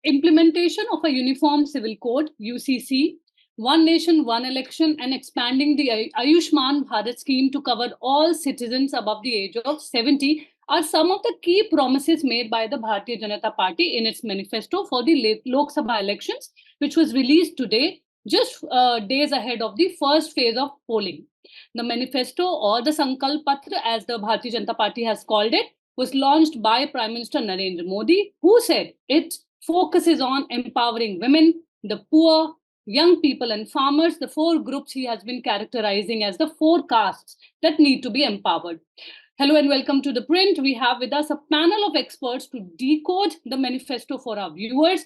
implementation of a uniform civil code UCC, one nation one election, and expanding the Ayushman Bharat scheme to cover all citizens above the age of 70 are some of the key promises made by the Bharatiya Janata Party in its manifesto for the Lok Sabha elections, which was released today, just days ahead of the first phase of polling. The manifesto, or the Sankalp Patra as the Bharatiya Janata Party has called it, was launched by Prime Minister Narendra Modi, who said it focuses on empowering women, the poor, young people, and farmers, the four groups he has been characterizing as the four castes that need to be empowered. Hello and welcome to The Print. We have with us a panel of experts to decode the manifesto for our viewers.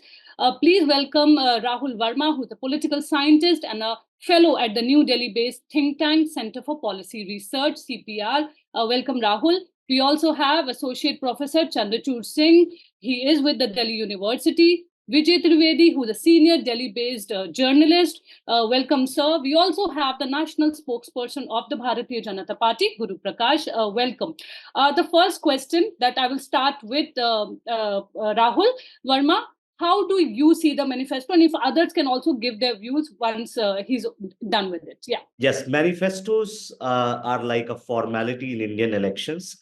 Please welcome Rahul Verma, who's a political scientist and a fellow at the New Delhi-based think tank Center for Policy Research, CPR. Welcome, Rahul. We also have Associate Professor Chandrachud Singh. He is with the Delhi University. Vijay Trivedi, who's a senior Delhi-based journalist. Welcome, sir. We also have the national spokesperson of the Bharatiya Janata Party, Guru Prakash. Welcome. The first question that I will start with Rahul Verma. How do you see the manifesto? And if others can also give their views once he's done with it. Yeah. Yes, manifestos are like a formality in Indian elections,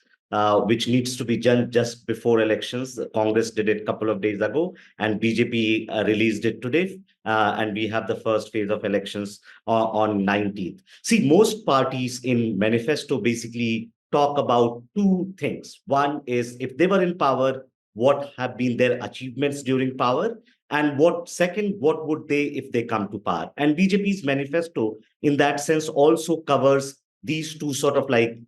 which needs to be done just before elections. Congress did it a couple of days ago, and BJP released it today. And we have the first phase of elections on 19th. See, most parties in manifesto basically talk about two things. One is if they were in power, what have been their achievements during power, and what would they if they come to power. And BJP's manifesto in that sense also covers these two sort of like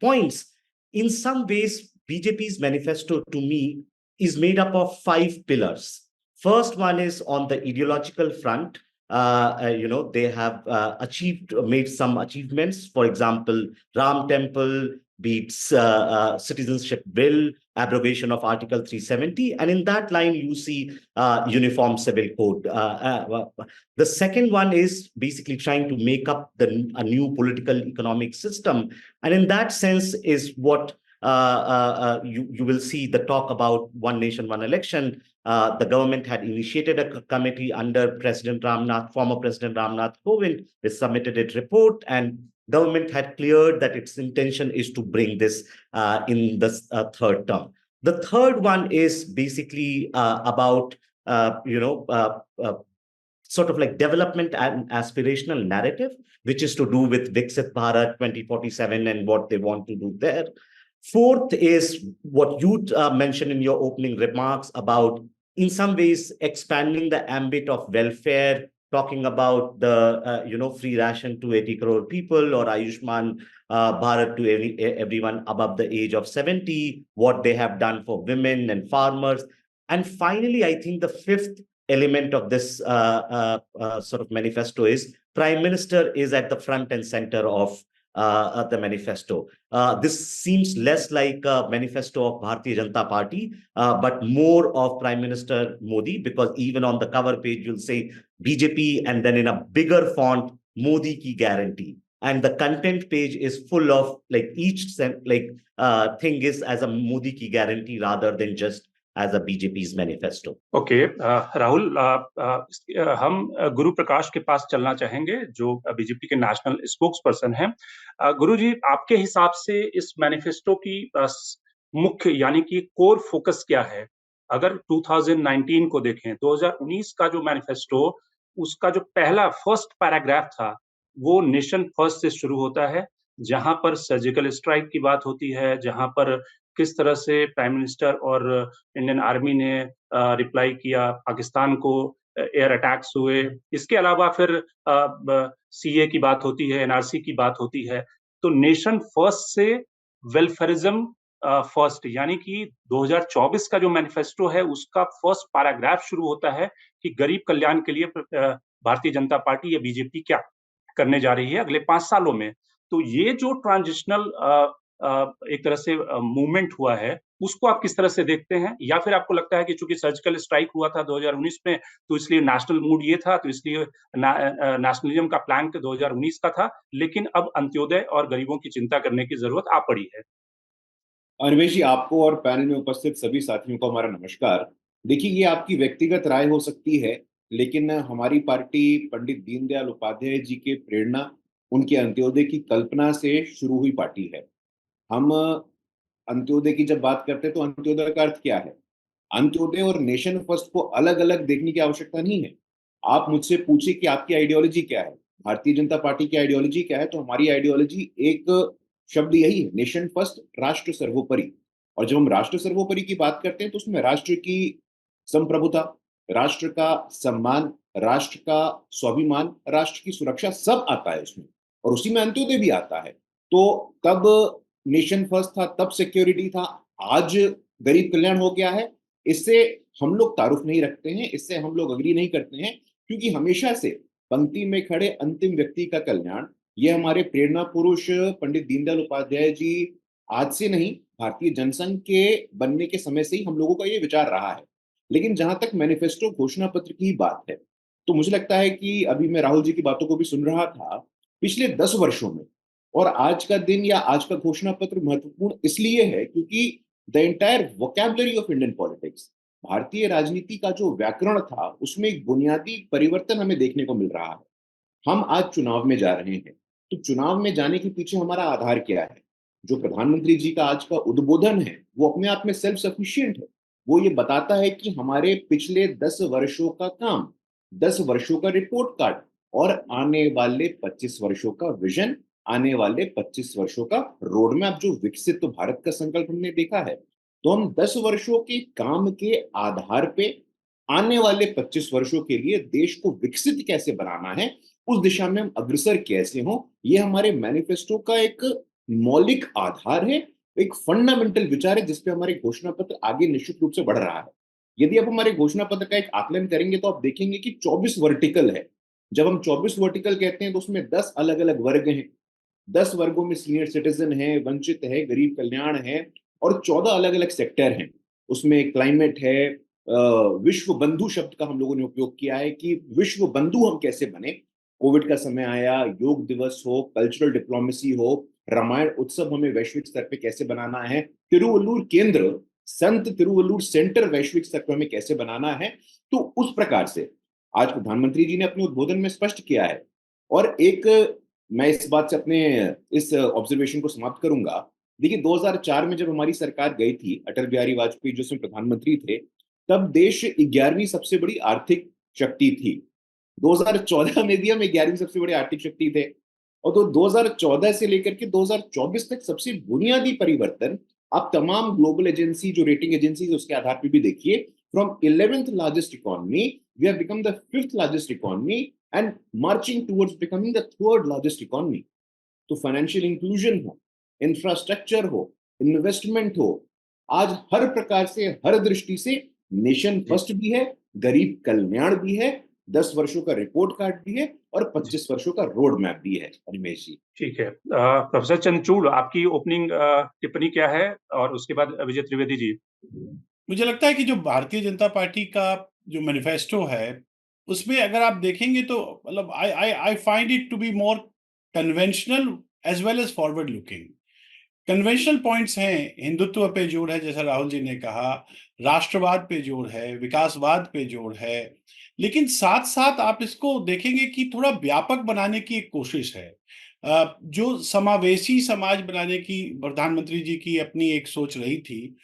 points. In some ways, BJP's manifesto to me is made up of 5 pillars. First one is on the ideological front. They have made some achievements. For example, Ram Temple, beats citizenship bill, abrogation of Article 370, and in that line you see uniform civil code. The second one is basically trying to make up a new political economic system, and in that sense is what you will see the talk about one nation, one election. The government had initiated a committee under former President Ramnath Kovind. They submitted its report, and government had cleared that its intention is to bring this in the third term. The third one is basically about sort of like development and aspirational narrative, which is to do with Viksit Bharat 2047 and what they want to do there. Fourth is what you mentioned in your opening remarks about, in some ways, expanding the ambit of welfare, talking about the free ration to 80 crore people, or Ayushman Bharat to everyone above the age of 70, what they have done for women and farmers. And finally, I think the fifth element of this sort of manifesto is Prime Minister is at the front and center of the manifesto. This seems less like a manifesto of Bharatiya Janata Party, but more of Prime Minister Modi, because even on the cover page, you'll say BJP and then in a bigger font, Modi ki guarantee. And the content page is full of like each thing is as a Modi ki guarantee rather than just as a BJP's manifesto. Okay, Rahul, हम गुरु प्रकाश के पास चलना चाहेंगे जो BJP के national spokes person हैं। गुरु जी, आपके हिसाब से इस मैनिफेस्टो की मुख्य यानी कि कोर फोकस क्या है? अगर 2019 को देखें, 2019 का जो मैनिफेस्टो, उसका जो पहला फर्स्ट पैराग्राफ था वो नेशन फर्स्ट से शुरू होता है, जहां पर सर्जिकल स्ट्राइक की बात होती है, जहां पर किस तरह से प्राइम मिनिस्टर और इंडियन आर्मी ने रिप्लाई किया, पाकिस्तान को एयर अटैक्स हुए। इसके अलावा फिर सीए की बात होती है, एनआरसी की बात होती है। तो नेशन फर्स्ट से वेलफेयरिज्म फर्स्ट, यानी कि 2024 का जो मैनिफेस्टो है उसका फर्स्ट पैराग्राफ शुरू होता है कि गरीब कल्याण के लिए भारतीय जनता पार्टी या बीजेपी क्या करने जा रही है अगले 5 सालों में। तो ये जो ट्रांजिशनल एक तरह से मूवमेंट हुआ है, उसको आप किस तरह से देखते हैं? या फिर आपको लगता है कि चूंकि सर्जिकल स्ट्राइक हुआ था 2019 में, तो इसलिए नेशनल मूड ये था, तो इसलिए नेशनलिज्म का प्लान 2019 का था, लेकिन अब अंत्योदय और गरीबों की चिंता करने की जरूरत आ पड़ी है? अनिमेश जी, आपको और पैनल में उपस्थित सभी साथियों को हमारा नमस्कार। देखिए, ये आपकी व्यक्तिगत राय हो सकती है, लेकिन हमारी पार्टी पंडित दीनदयाल उपाध्याय जी के प्रेरणा, उनके अंत्योदय की कल्पना से शुरू हुई पार्टी है। हम अंत्योदय की जब बात करते हैं तो अंत्योदय का अर्थ क्या है? अंत्योदय और नेशन फर्स्ट को अलग-अलग देखने की आवश्यकता नहीं है। आप मुझसे पूछिए कि आपकी आइडियोलॉजी क्या है? भारतीय जनता पार्टी की आइडियोलॉजी क्या है? तो हमारी आइडियोलॉजी एक शब्द यही है, नेशन फर्स्ट, राष्ट्र सर्वोपरि। और जब हम राष्ट्र सर्वोपरि की बात करते हैं तो उसमें राष्ट्र की संप्रभुता, राष्ट्र का सम्मान, राष्ट्र का स्वाभिमान, राष्ट्र की सुरक्षा सब आता है उसमें, और उसी में अंत्योदय भी आता है। तो तब नेशन फर्स्ट था, तब सिक्योरिटी था, आज गरीब कल्याण हो गया है। इससे हम लोग तारुफ नहीं रखते हैं, इससे हम लोग अग्री नहीं करते हैं, क्योंकि हमेशा से पंक्ति में खड़े अंतिम व्यक्ति का कल्याण, ये हमारे प्रेरणा पुरुष पंडित दीनदयाल उपाध्याय जी आज से नहीं, भारतीय जनसंघ के बनने के समय से ही हम लोगों का ये विचार रहा है। लेकिन जहां तक मैनिफेस्टो घोषणा पत्र की बात है, तो मुझे लगता है कि अभी मैं राहुल जी की बातों को भी सुन रहा था, पिछले 10 वर्षों में और आज का दिन या आज का घोषणा पत्र महत्वपूर्ण इसलिए है क्योंकि the entire vocabulary of Indian politics, भारतीय राजनीति का जो व्याकरण था, उसमें एक बुनियादी परिवर्तन हमें देखने को मिल रहा है। हम आज चुनाव में जा रहे हैं, तो चुनाव में जाने के पीछे हमारा आधार क्या है? जो प्रधानमंत्री जी का आज का उद्बोधन है, वो अपने आप में सेल्फ सफिशिएंट है। वो ये बताता है कि हमारे पिछले 10 वर्षों का काम, 10 वर्षों का रिपोर्ट कार्ड और आने वाले 25 वर्षों का विजन, आने वाले 25 वर्षों का रोड मैप, जो विकसित भारत का संकल्प हमने देखा है। तो हम 10 वर्षों के काम के आधार पे आने वाले 25 वर्षों के लिए देश को विकसित कैसे बनाना है, उस दिशा में हम अग्रसर कैसे हों, ये हमारे मैनिफेस्टो का एक मौलिक आधार है, एक फंडामेंटल विचार है, जिसपे हमारे घोषणा पत्र आगे निश्चित रूप से बढ़ रहा है। यदि आप हमारे घोषणा पत्र का एक आकलन करेंगे तो आप देखेंगे कि 24 वर्टिकल है। जब हम 24 वर्टिकल कहते हैं तो उसमें 10 अलग-अलग वर्ग हैं। 10 वर्गों में सीनियर सिटीजन है, वंचित है, गरीब कल्याण है, और 14 अलग-अलग सेक्टर हैं। उसमें क्लाइमेट है, विश्व बंधु शब्द का हम लोगों ने उपयोग किया है कि विश्व बंधु हम कैसे बने। कोविड का समय आया, योग दिवस हो, कल्चरल डिप्लोमेसी हो, रामायण उत्सव हमें वैश्विक स्तर पे कैसे बनाना है, तिरुवल्लुवर केंद्र, संत तिरुवल्लुवर सेंटर वैश्विक स्तर पे हमें कैसे बनाना है। तो उस प्रकार से आज प्रधानमंत्री जी ने अपने उद्बोधन में स्पष्ट किया है। और एक, मैं इस बात से अपने इस ऑब्जर्वेशन को समाप्त करूंगा। देखिए, 2004 में जब हमारी सरकार गई थी, अटल बिहारी वाजपेयी जो उसमें प्रधानमंत्री थे, तब देश 11वीं सबसे बड़ी आर्थिक शक्ति थी। 2014 में भी हम 11वीं सबसे बड़ी आर्थिक शक्ति थे। और तो 2014 से लेकर के 2024 तक सबसे बुनियादी परिवर्तन आप तमाम ग्लोबल एजेंसी, जो रेटिंग एजेंसी उसके आधार पे भी देखिए, from 11th largest economy we have become the 5th largest economy and marching towards becoming the 3rd largest economy. तो फाइनेंशियल इंक्लूजन हो, इंफ्रास्ट्रक्चर हो, इन्वेस्टमेंट हो, आज हर प्रकार से, हर दृष्टि से नेशन फर्स्ट भी है, गरीब कल्याण भी है, 10 वर्षों का रिपोर्ट कार्ड भी है, और 25 वर्षों का रोड मैप भी है। अनिमेश जी, ठीक है। प्रोफेसर चंद्रचूड़, आपकी ओपनिंग टिप्पणी क्या है, और उसके बाद विजय त्रिवेदी जी। मुझे लगता है कि जो भारतीय जनता पार्टी का जो मैनिफेस्टो है, उसमें अगर आप देखेंगे तो मतलब I find it to be more conventional as well as forward looking. Conventional points हैं, हिंदुत्व पे जोर है जैसा राहुल जी ने कहा, राष्ट्रवाद पे जोर है, विकासवाद पे जोर है, लेकिन साथ साथ आप इसको देखेंगे कि थोड़ा व्यापक बनाने की एक कोशिश है। जो समावेशी समाज बनाने की प्रधानमंत्री जी की अपनी एक सोच रही थी,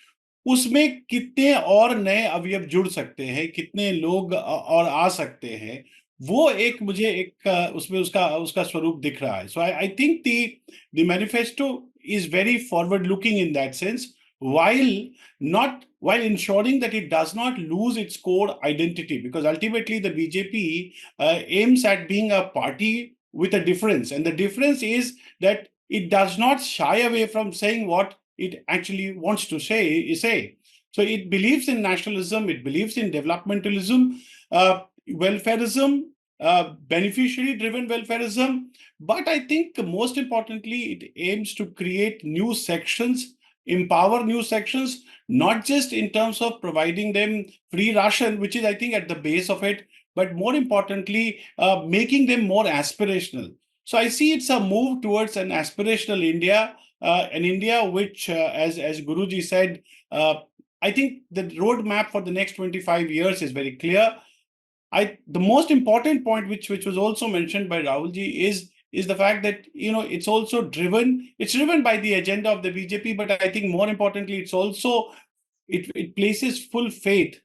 उसमें कितने और नए अवयव जुड़ सकते हैं, कितने लोग और आ सकते हैं, वो एक मुझे एक उसमें उसका उसका स्वरूप दिख रहा है। So I think the manifesto is very forward looking in that sense, while not while ensuring that it does not lose its core identity, because ultimately the BJP aims at being a party with a difference, and the difference is that it does not shy away from saying what it actually wants to say. So it believes in nationalism, it believes in developmentalism, welfareism, beneficiary driven welfareism. But I think most importantly, it aims to create new sections, empower new sections, not just in terms of providing them free ration, which is, I think, at the base of it, but more importantly, making them more aspirational. So I see it's a move towards an aspirational India, an India which, as Guruji said, I think the roadmap for the next 25 years is very clear. The most important point, which was also mentioned by Rahulji, is the fact that it's also driven by the agenda of the BJP, but I think more importantly, it's also it places full faith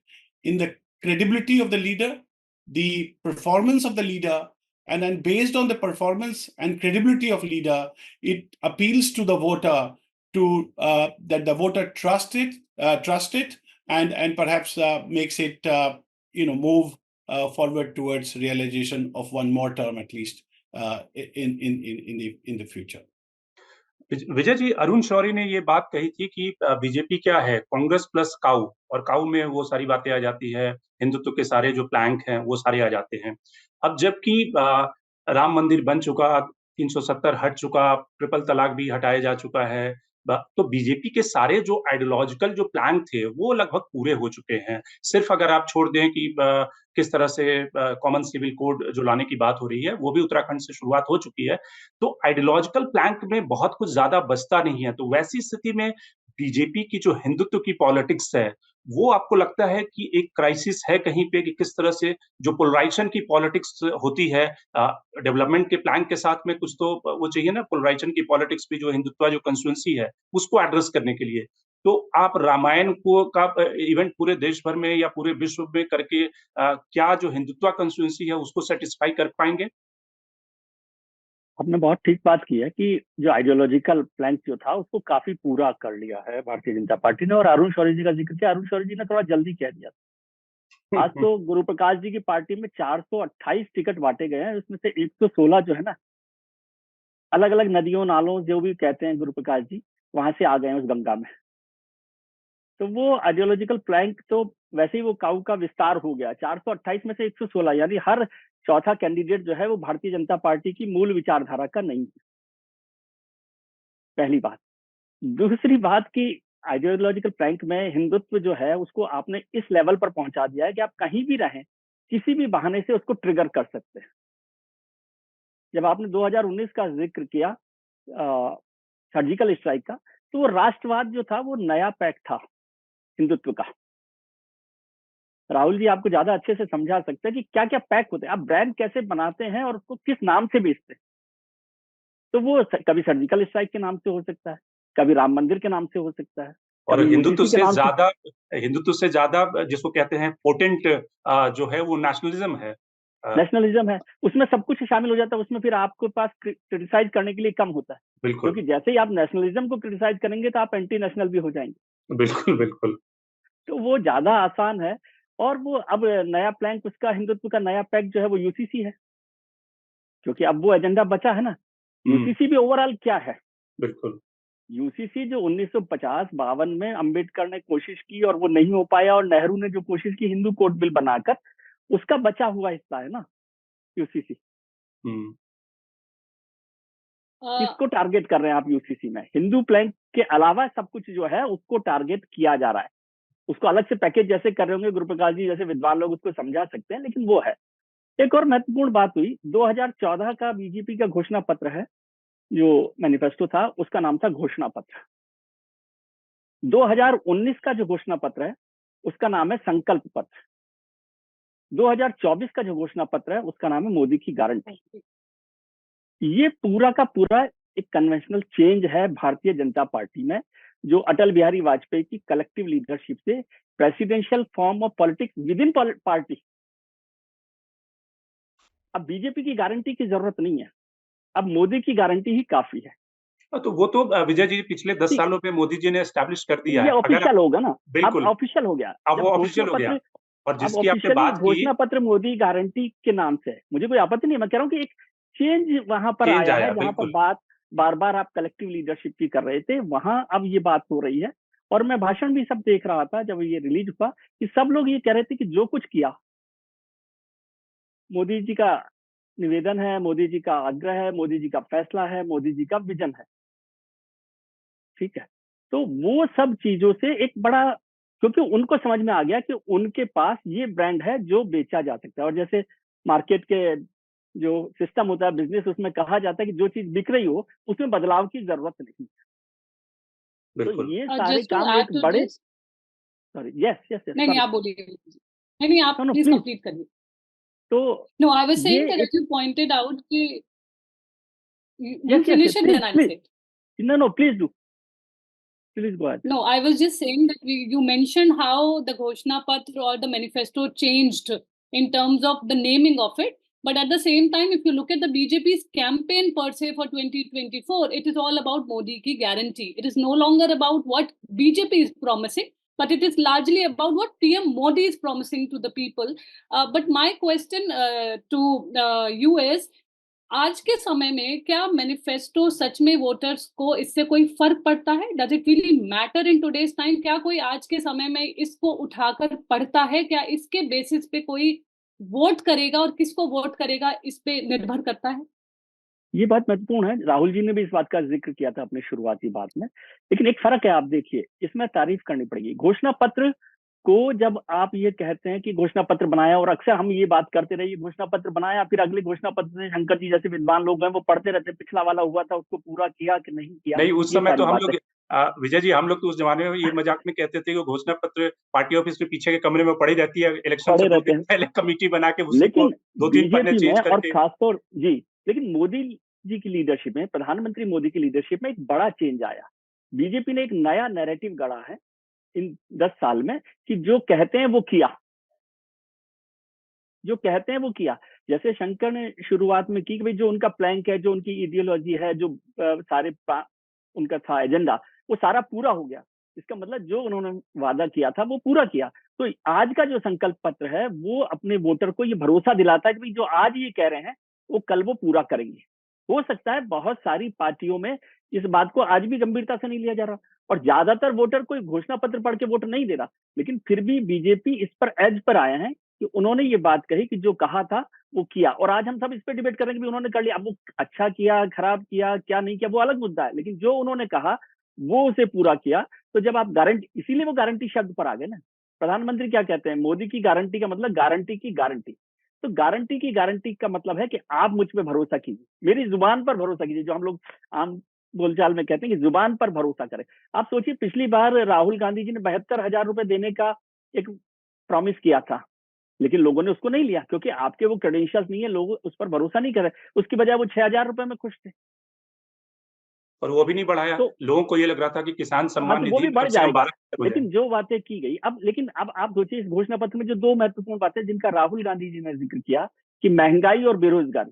in the credibility of the leader, the performance of the leader, and then based on the performance and credibility of leader, it appeals to the voter to that the voter trust it, and perhaps makes it move forward towards realization of one more term at least in the future. Vijay ji, Arun Shourie ने ये बात कही थी कि BJP क्या है, Congress plus काऊ, और काऊ में वो सारी बातें आ जाती है, हिंदुत्व के सारे जो प्लैंक हैं वो सारे आ जाते हैं। अब जबकि राम मंदिर बन चुका, 370 हट चुका, ट्रिपल तलाक भी हटाया जा चुका है, तो बीजेपी के सारे जो आइडियोलॉजिकल जो प्लान थे वो लगभग पूरे हो चुके हैं। सिर्फ अगर आप छोड़ दें कि किस तरह से कॉमन सिविल कोड जो लाने की बात हो रही है वो भी उत्तराखंड से शुरुआत हो चुकी है, तो आइडियोलॉजिकल प्लैंक में बहुत कुछ ज्यादा बचता नहीं है। तो वैसी स्थिति में बीजेपी की जो हिंदुत्व की पॉलिटिक्स है, वो आपको लगता है कि एक क्राइसिस है कहीं पे, कि किस तरह से जो पोलराइजेशन की पॉलिटिक्स होती है डेवलपमेंट के प्लान के साथ में, कुछ तो वो चाहिए ना, पोलराइजेशन की पॉलिटिक्स भी, जो हिंदुत्व जो कंस्टिट्यूएंसी है उसको एड्रेस करने के लिए। तो आप रामायण को का इवेंट पूरे देश भर में या पूरे विश्व में करके क्या जो हिंदुत्व कंस्टिट्यूएंसी है उसको सेटिस्फाई कर पाएंगे? आपने बहुत ठीक बात की है कि जो आइडियोलॉजिकल प्लान जो था उसको काफी पूरा कर लिया है भारतीय जनता पार्टी ने। और अरुण शौरी जी का जिक्र किया, अरुण शौरी जी ने थोड़ा जल्दी कह दिया। आज तो गुरु प्रकाश जी की पार्टी में 428 टिकट बांटे गए हैं, उसमें से 116 जो है ना, अलग अलग नदियों नालों जो भी कहते हैं गुरु प्रकाश जी, वहां से आ गए हैं उस गंगा में। तो वो आइडियोलॉजिकल प्लैंक तो वैसे ही वो काऊ का विस्तार हो गया। 428 में से 116, यानी हर चौथा कैंडिडेट जो है वो भारतीय जनता पार्टी की मूल विचारधारा का नहीं है। पहली बात। दूसरी बात की आइडियोलॉजिकल प्लैंक में हिंदुत्व जो है उसको आपने इस लेवल पर पहुंचा दिया है कि आप कहीं भी रहें, किसी भी बहाने से उसको ट्रिगर कर सकते हैं। जब आपने 2019 का जिक्र किया सर्जिकल स्ट्राइक का, तो वो राष्ट्रवाद जो था वो नया पैक था हिंदुत्व का। राहुल जी आपको ज्यादा अच्छे से समझा सकते हैं कि क्या क्या पैक होते हैं, आप ब्रांड कैसे बनाते हैं और उसको किस नाम से बेचते हैं। तो वो कभी सर्जिकल स्ट्राइक के नाम से हो सकता है, कभी राम मंदिर के नाम से हो सकता है, और हिंदुत्व से ज्यादा जिसको कहते हैं पोटेंट जो है वो नेशनलिज्म है। नेशनलिज्म है, उसमें सब कुछ शामिल हो जाता है। उसमें फिर आपके पास क्रिटिसाइज करने के लिए कम होता है, बिल्कुल, क्योंकि जैसे ही आप नेशनलिज्म को क्रिटिसाइज करेंगे तो आप एंटी नेशनल भी हो जाएंगे। बिल्कुल बिल्कुल। तो वो ज्यादा आसान है। और वो अब नया प्लैंक उसका हिंदुत्व का नया पैक जो है वो यूसीसी है, क्योंकि अब वो एजेंडा बचा है ना। यूसीसी भी ओवरऑल क्या है? बिल्कुल, यूसीसी जो 1950-52 में अंबेडकर ने कोशिश की और वो नहीं हो पाया, और नेहरू ने जो कोशिश की हिंदू कोड बिल बनाकर, उसका बचा हुआ हिस्सा है ना यूसीसी। किसको टारगेट कर रहे हैं आप यूसीसी में? हिंदू प्लैंक के अलावा सब कुछ जो है उसको टारगेट किया जा रहा है। उसको अलग से पैकेज जैसे कर रहे होंगे गुरु प्रकाश जी जैसे विद्वान लोग उसको समझा सकते हैं, लेकिन वो है। एक और महत्वपूर्ण बात हुई, 2014 का बीजेपी का घोषणा पत्र है, जो मैनिफेस्टो था उसका नाम था घोषणा पत्र। 2019 का जो घोषणा पत्र है उसका नाम है संकल्प पत्र। 2024 का जो घोषणा पत्र है उसका नाम है मोदी की गारंटी। ये पूरा का पूरा एक कन्वेंशनल चेंज है भारतीय जनता पार्टी में, जो अटल बिहारी वाजपेयी की कलेक्टिव लीडरशिप से presidential form of politics with in party. अब बीजेपी की गारंटी की जरूरत नहीं है, अब मोदी की गारंटी ही काफी है। तो वो तो विजय जी पिछले 10 सालों में मोदी जी ने एस्टैब्लिश कर दिया है। ये ऑफिशियल होगा ना, बिल्कुल, अब ऑफिशियल हो गया, अब वो ऑफिशियल हो गया। और जिसकी आपने बात की, घोषणा पत्र मोदी गारंटी के नाम से, मुझे कोई आपत्ति नहीं, मैं कह रहा हूँ कि एक चेंज वहां पर आया है, जहां पर बात बार बार आप कलेक्टिव लीडरशिप की कर रहे थे, वहां अब ये बात हो रही है। और मैं भाषण भी सब देख रहा था जब ये रिलीज हुआ, कि सब लोग ये कह रहे थे कि जो कुछ किया मोदी जी का निवेदन है, मोदी जी का आग्रह है, मोदी जी का फैसला है, मोदी जी का विजन है। ठीक है, तो वो सब चीजों से एक बड़ा, क्योंकि उनको समझ में आ गया कि उनके पास ये ब्रांड है जो बेचा जा सकता है। और जैसे मार्केट के जो सिस्टम होता है बिजनेस, उसमें कहा जाता है कि जो चीज बिक रही हो उसमें बदलाव की जरूरत नहीं। तो ये सारे काम एक बड़े सॉरी, यस यस यस, नहीं, आप बोलिए। नहीं, आप नो प्लीज प्लीज। कंप्लीट करिए। तो नो, आई वाज ये सेइंग दैट एक, यू पॉइंटेड आउट कि you yes yes yes, finish it, please then I'll please, say. No no please do, please go ahead. No, I was just saying that you mentioned how the Ghoshna Patra or the manifesto changed in terms of the naming of it. But at the same time, if you look at the BJP's campaign per se for 2024, it is all about Modi ki guarantee. It is no longer about what BJP is promising, but it is largely about what PM Modi is promising to the people. But my question to you is, आज के समय में क्या manifesto सच में voters को इससे कोई फर्क पड़ता है? Does it really matter in today's time? क्या कोई आज के समय में इसको उठाकर पढ़ता है? क्या इसके बेसिस पे कोई वोट करेगा और किसको वोट करेगा इस पे निर्भर करता है? ये बात महत्वपूर्ण है, राहुल जी ने भी इस बात का जिक्र किया था अपने शुरुआती बात में, लेकिन एक फर्क है, आप देखिए, इसमें तारीफ करनी पड़ेगी। घोषणा पत्र को जब आप ये कहते हैं कि घोषणा पत्र बनाया, और अक्सर हम ये बात करते रहे, घोषणा पत्र बनाया, फिर अगले घोषणा पत्र से शंकर जी जैसे विद्वान लोग हैं वो पढ़ते रहते, पिछला वाला हुआ था उसको पूरा किया कि नहीं किया, नहीं, उस ये समय तो सारी हम बात लोग विजय जी, हम लोग तो उस जमाने में ये मजाक में कहते थे कि घोषणा पत्र पार्टी ऑफिस के पीछे के कमरे में पड़ी रहती है, इलेक्शन से पड़े 2 रहते दिन हैं। पहले कमेटी बना के उसी को लेकिन 2-3 पन्ने बीजेपी में, चेंज और करके। खासतौर जी, लेकिन मोदी जी की लीडरशिप में, प्रधानमंत्री मोदी की लीडरशिप में एक बड़ा चेंज आया। बीजेपी ने एक नया नैरेटिव गढ़ा है इन 10 साल में कि जो कहते हैं वो किया, जो कहते हैं वो किया। जैसे शंकर ने शुरुआत में की कि भाई जो उनका प्लैंक है, जो उनकी आइडियोलॉजी है, जो सारे उनका था एजेंडा, वो सारा पूरा हो गया। इसका मतलब जो उन्होंने वादा किया था वो पूरा किया। तो आज का जो संकल्प पत्र है वो अपने वोटर को ये भरोसा दिलाता है कि भाई जो आज ये कह रहे हैं वो कल वो पूरा करेंगे। हो सकता है बहुत सारी पार्टियों में इस बात को आज भी गंभीरता से नहीं लिया जा रहा, और ज्यादातर वोटर कोई घोषणा पत्र पढ़ के वोट नहीं दे रहा, लेकिन फिर भी बीजेपी इस पर एज पर आए हैं कि उन्होंने ये बात कही कि जो कहा था वो किया। और आज हम सब इस पर डिबेट करेंगे भी उन्होंने कर लिया, अब वो अच्छा किया, खराब किया, क्या नहीं किया, वो अलग मुद्दा है, लेकिन जो उन्होंने कहा वो उसे पूरा किया। तो जब आप गारंटी, इसीलिए वो गारंटी शब्द पर आ गए ना। प्रधानमंत्री क्या कहते हैं, मोदी की गारंटी का मतलब गारंटी की गारंटी। तो गारंटी की गारंटी का मतलब है कि आप मुझ पे भरोसा कीजिए, मेरी जुबान पर भरोसा कीजिए, जो हम लोग आम बोलचाल में कहते हैं कि जुबान पर भरोसा करें। आप सोचिए, पिछली बार राहुल गांधी जी ने 72,000 रुपए देने का एक प्रॉमिस किया था, लेकिन लोगों ने उसको नहीं लिया क्योंकि आपके वो क्रेडेंशियल्स नहीं है, लोग उस पर भरोसा नहीं कर रहे। उसकी बजाय वो 6,000 रुपए में खुश थे, और वो भी नहीं बढ़ाया। तो लोगों को ये लग रहा था कि किसान हाँ, सम्मान तो वो निधि भी कम बढ़ से कम जाएगा। 12 हो लेकिन जाए। जो बातें की गई अब, लेकिन अब आप सोचिए इस घोषणा पत्र में जो 2 महत्वपूर्ण बातें जिनका राहुल गांधी जी ने जिक्र किया कि महंगाई और बेरोजगारी,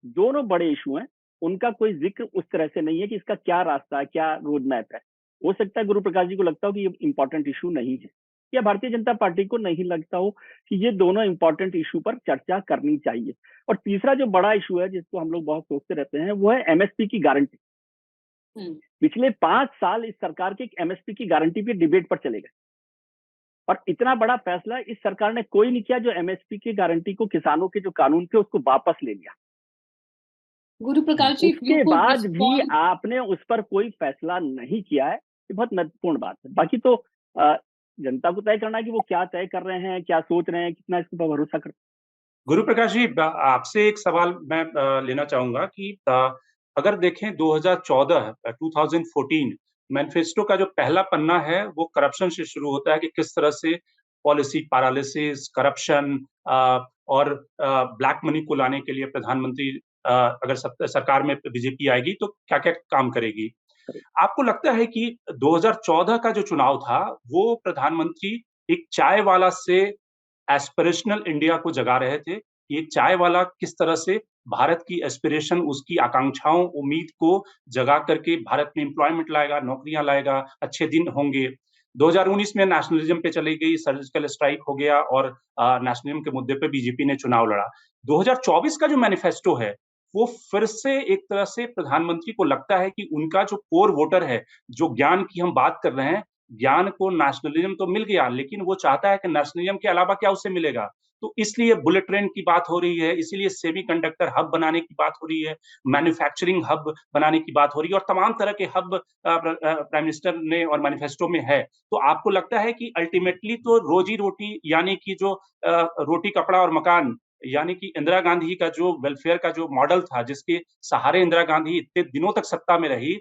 दोनों बड़े इशू हैं, उनका कोई जिक्र उस तरह से नहीं है कि इसका क्या रास्ता है, क्या रोड मैप है। हो सकता है गुरु प्रकाश जी को लगता हो कि ये इंपॉर्टेंट इशू नहीं है, या भारतीय जनता पार्टी को नहीं लगता हो कि ये दोनों इंपॉर्टेंट इशू पर चर्चा करनी चाहिए। और तीसरा जो बड़ा इशू है जिसको हम लोग बहुत सोचते रहते हैं वो है एमएसपी की गारंटी। पिछले 5 साल इस सरकार के एमएसपी की गारंटी पे डिबेट पर चले गए, और इतना बड़ा फैसला इस सरकार ने कोई नहीं किया जो एमएसपी की गारंटी को, किसानों के जो कानून थे उसको वापस ले लिया। गुरु प्रकाश जी, उसके बाद भी आपने उस पर कोई फैसला नहीं किया है, ये बहुत महत्वपूर्ण बात है। बाकी तो जनता को तय करना है कि वो क्या तय कर रहे हैं, क्या सोच रहे हैं, कितना इसके पर भरोसा करते हैं। गुरु प्रकाश जी, आपसे एक सवाल मैं लेना चाहूंगा कि अगर देखें 2014 मैनिफेस्टो का जो पहला पन्ना है वो करप्शन से शुरू होता है कि किस तरह से पॉलिसी पैरालिसिस, करप्शन और ब्लैक मनी को लाने के लिए प्रधानमंत्री अगर सरकार में बीजेपी आएगी तो क्या-क्या काम करेगी। आपको लगता है कि 2014 का जो चुनाव था वो प्रधानमंत्री एक चाय वाला से एस्पिरेशनल इंडिया को जगा रहे थे? ये चाय वाला किस तरह से भारत की एस्पिरेशन, उसकी आकांक्षाओं, उम्मीद को जगा करके भारत में एम्प्लॉयमेंट लाएगा, नौकरियां लाएगा, अच्छे दिन होंगे। 2019 में नेशनलिज्म पे चली गई, सर्जिकल स्ट्राइक हो गया और नेशनलिज्म के मुद्दे पे बीजेपी ने चुनाव लड़ा। 2024 का जो मैनिफेस्टो है, वो फिर से एक तरह से प्रधानमंत्री को लगता है कि उनका जो कोर वोटर है, जो ज्ञान की हम बात कर रहे हैं, ज्ञान को नेशनलिज्म तो मिल गया, लेकिन वो चाहता है कि नेशनलिज्म के अलावा क्या उसे मिलेगा? तो इसलिए बुलेट ट्रेन की बात हो रही है, इसीलिए सेमीकंडक्टर हब बनाने की बात हो रही है, मैन्युफैक्चरिंग हब बनाने की बात हो रही है और तमाम तरह के हब प्राइम मिनिस्टर ने और मैनिफेस्टो में है। तो आपको लगता है कि अल्टीमेटली तो रोजी-रोटी यानी कि जो रोटी, कपड़ा और मकान, यानी कि इंदिरा गांधी का जो वेलफेयर का जो मॉडल था, जिसके सहारे इंदिरा गांधी इतने दिनों तक सत्ता में रही,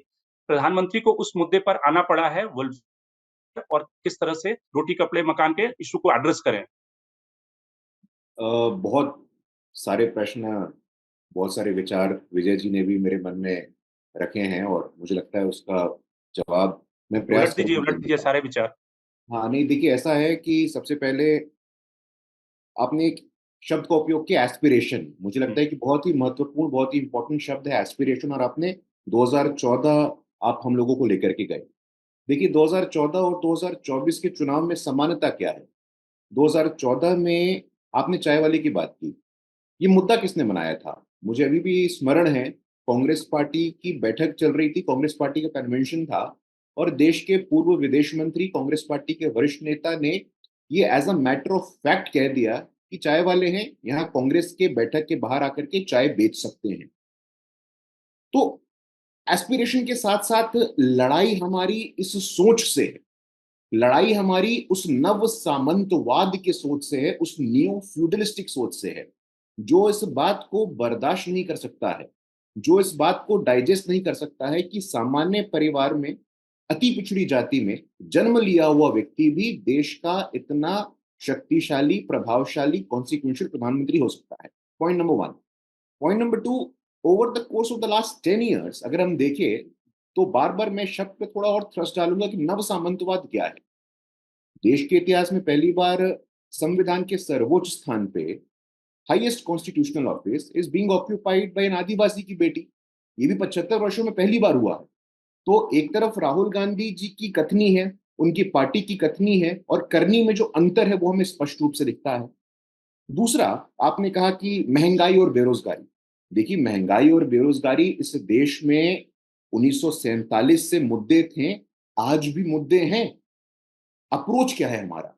प्रधानमंत्री को उस मुद्दे पर आना पड़ा है। और किस तरह से रोटी कपड़े मकान के इशू को एड्रेस करें? बहुत सारे प्रश्न, बहुत सारे विचार विजय जी ने भी मेरे मन में रखे हैं और मुझे लगता है उसका जवाब मैं प्रयास करूंगा उलट देने दीजिए का। सारे विचार। हाँ, नहीं देखिए, ऐसा है कि सबसे पहले आपने एक शब्द का उपयोग किया, एस्पिरेशन। मुझे लगता है कि बहुत ही महत्वपूर्ण, बहुत ही इंपॉर्टेंट शब्द है एस्पिरेशन, और आपने 2014 आप हम लोगों को लेकर के गए। देखिए, 2014 और 2024 के चुनाव में समानता क्या है? 2014 में आपने चाय वाले की बात की। ये मुद्दा किसने बनाया था? मुझे अभी भी स्मरण है, कांग्रेस पार्टी की बैठक चल रही थी, कांग्रेस पार्टी का कन्वेंशन था, और देश के पूर्व विदेश मंत्री, कांग्रेस पार्टी के वरिष्ठ नेता ने ये as a matter of fact कह दिया कि चाय वाले हैं, यहाँ कांग्रेस के बैठक के बाहर आकर के चाय बेच सकते हैं। तो एस्पिरेशन के साथ साथ लड़ाई हमारी इस सोच से है, लड़ाई हमारी उस नव सामंतवाद के सोच से है, उस न्यू फ्यूडलिस्टिक सोच से है, जो इस बात को बर्दाश्त नहीं कर सकता है, जो इस बात को डाइजेस्ट नहीं कर सकता है कि सामान्य परिवार में, अति पिछड़ी जाति में जन्म लिया हुआ व्यक्ति भी देश का इतना शक्तिशाली, प्रभावशाली, कॉन्सिक्वेंशियल प्रधानमंत्री हो सकता है। Point number one. Point number two, over the course of the last 10 years अगर हम देखें, तो बार बार मैं शब्द पे थोड़ा और थ्रस्ट डालूंगा कि नव सामंतवाद क्या है। देश के इतिहास में पहली बार संविधान के सर्वोच्च स्थान पे, highest constitutional office is being occupied by an adivasi की बेटी। ये भी 75 वर्षों में पहली बार हुआ है। तो एक तरफ राहुल गांधी जी की कथनी है, उनकी पार्टी की कथनी है, और करनी में जो अंतर है वो हमें स्पष्ट रूप से दिखता है। दूसरा, आपने कहा कि महंगाई और बेरोजगारी। देखिए, महंगाई और बेरोजगारी इस देश में 1947 से मुद्दे थे, आज भी मुद्दे हैं। अप्रोच क्या है हमारा?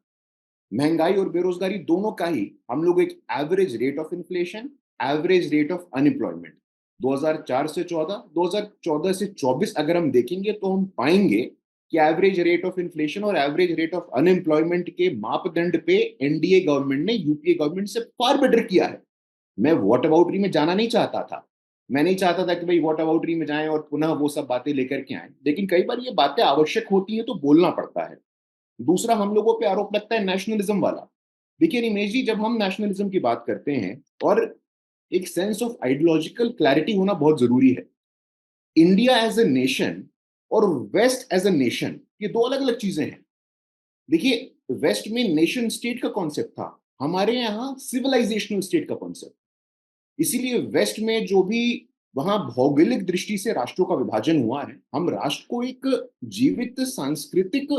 महंगाई और बेरोजगारी दोनों का ही हम लोग एक average rate of inflation, average rate of unemployment 2004 से 14, 2014 से 24 अगर हम देखेंगे तो हम पाएंगे कि एवरेज रेट ऑफ इन्फ्लेशन और एवरेज रेट ऑफ अनएम्प्लॉयमेंट के मापदंड पे एनडीए गवर्नमेंट ने यूपीए गवर्नमेंट से फार बेटर किया है। मैं वॉट अबाउटरी में जाना नहीं चाहता था, मैं नहीं चाहता था कि भाई वॉट अबाउटरी में जाएं और पुनः वो सब बातें लेकर के आए, लेकिन कई बार ये बातें आवश्यक होती हैं तो बोलना पड़ता है। दूसरा, हम लोगों पे आरोप लगता है नेशनलिज्म वाला। देखिए निमेश जी, जब हम नेशनलिज्म की बात करते हैं, और एक सेंस ऑफ आइडियोलॉजिकल क्लैरिटी होना बहुत जरूरी है। इंडिया एज ए नेशन और वेस्ट एज ए नेशन, ये दो अलग अलग चीजें हैं। देखिए, वेस्ट में नेशन स्टेट का कॉन्सेप्ट था, हमारे यहाँ सिविलाइजेशनल स्टेट का कॉन्सेप्ट। इसीलिए वेस्ट में जो भी वहां भौगोलिक दृष्टि से राष्ट्रों का विभाजन हुआ है, हम राष्ट्र को एक जीवित सांस्कृतिक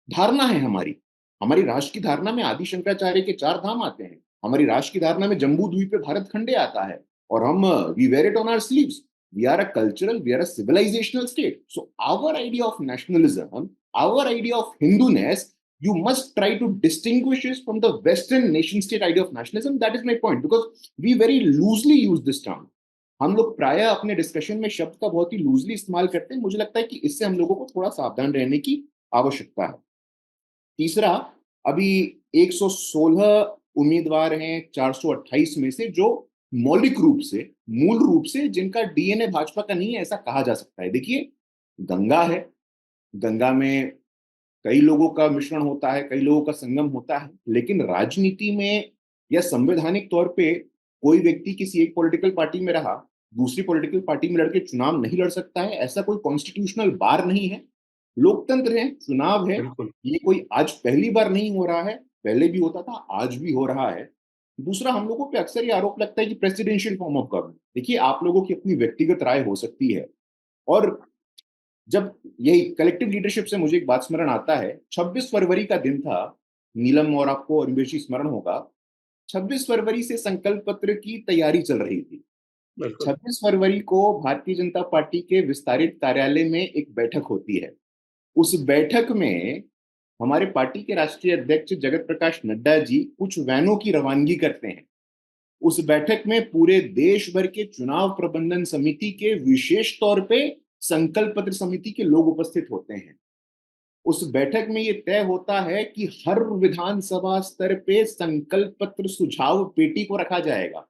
धारणा है हमारी। हमारी राष्ट्र की धारणा में आदि शंकराचार्य के 4 धाम आते हैं, हमारी राष्ट्र की धारणा में जम्बू द्वीप पे भारत खंडे आता है, और हम we wear it on our sleeves. We are a cultural, we are a civilisational state. So our idea of nationalism, our idea of Hinduness, you must try to distinguish it from the western nation state idea of nationalism. That is my point, because we very loosely use this term. हम लोग प्रायः अपने discussion में शब्द का बहुत ही loosely इस्तेमाल करते हैं। मुझे लगता है कि इससे हम लोगों को थोड़ा सावधान रहने की आवश्यकता है। तीसरा, अभी 116 उम्मीदवार हैं 428 में से, जो मौलिक रूप से, मूल रूप से जिनका डीएनए भाजपा का नहीं है, ऐसा कहा जा सकता है। देखिए, गंगा है, गंगा में कई लोगों का मिश्रण होता है, कई लोगों का संगम होता है, लेकिन राजनीति में या संवैधानिक तौर पे कोई व्यक्ति किसी एक पॉलिटिकल पार्टी में रहा, दूसरी पॉलिटिकल पार्टी में लड़के चुनाव नहीं लड़ सकता है, ऐसा कोई कॉन्स्टिट्यूशनल बार नहीं है। लोकतंत्र है, चुनाव है, बिल्कुल। ये कोई आज पहली बार नहीं हो रहा है, पहले भी होता था, आज भी हो रहा है। दूसरा, हम लोगों पे अक्सर ये आरोप लगता है कि प्रेसिडेंशियल फॉर्म ऑफ गवर्नमेंट। देखिए, आप लोगों की अपनी व्यक्तिगत राय हो सकती है, और जब यही कलेक्टिव लीडरशिप से मुझे एक बात स्मरण आता है, 26 फरवरी का दिन था, नीलम और आपको और निवेशी स्मरण होगा, 26 फरवरी से संकल्प पत्र की तैयारी चल रही थी। 26 फरवरी को भारतीय जनता पार्टी के विस्तारित कार्यालय में एक बैठक होती है। उस बैठक में हमारे पार्टी के राष्ट्रीय अध्यक्ष जगत प्रकाश नड्डा जी कुछ वैनों की रवानगी करते हैं। उस बैठक में पूरे देश भर के चुनाव प्रबंधन समिति के, विशेष तौर पे संकल्प पत्र समिति के लोग उपस्थित होते हैं। उस बैठक में यह तय होता है कि हर विधानसभा स्तर पे संकल्प पत्र सुझाव पेटी को रखा जाएगा,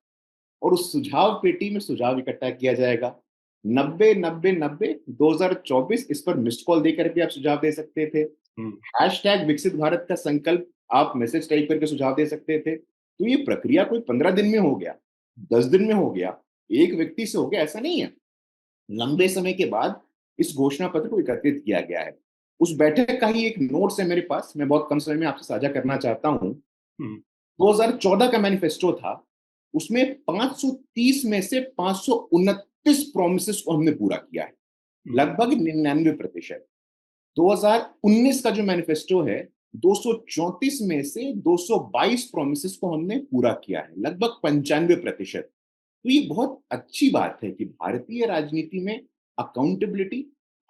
और उस सुझाव पेटी में सुझाव इकट्ठा किया जाएगा। 90 90 90 2024, इस पर मिस्ड कॉल देकर भी आप सुझाव दे सकते थे। हैशटैग विकसित भारत का संकल्प आप मैसेज टाइप करके सुझाव दे सकते थे। तो ये प्रक्रिया कोई 15 दिन में हो गया, 10 दिन में हो गया, एक व्यक्ति से हो गया, ऐसा नहीं है। लंबे समय के बाद इस घोषणा पत्र को एकत्रित किया गया है। उस बैठक का ही एक नोट्स है मेरे पास, मैं बहुत कम समय में आपसे साझा करना चाहता हूँ। 2014 का मैनिफेस्टो था, उसमें 530 में से 529 प्रोमिसेस को हमने पूरा किया है, लगभग 99%। 2019 का जो मैनिफेस्टो है, 234 में से 222 प्रोमिसेस को हमने पूरा किया है, लगभग 95%। तो ये बहुत अच्छी बात है कि भारतीय राजनीति में अकाउंटेबिलिटी,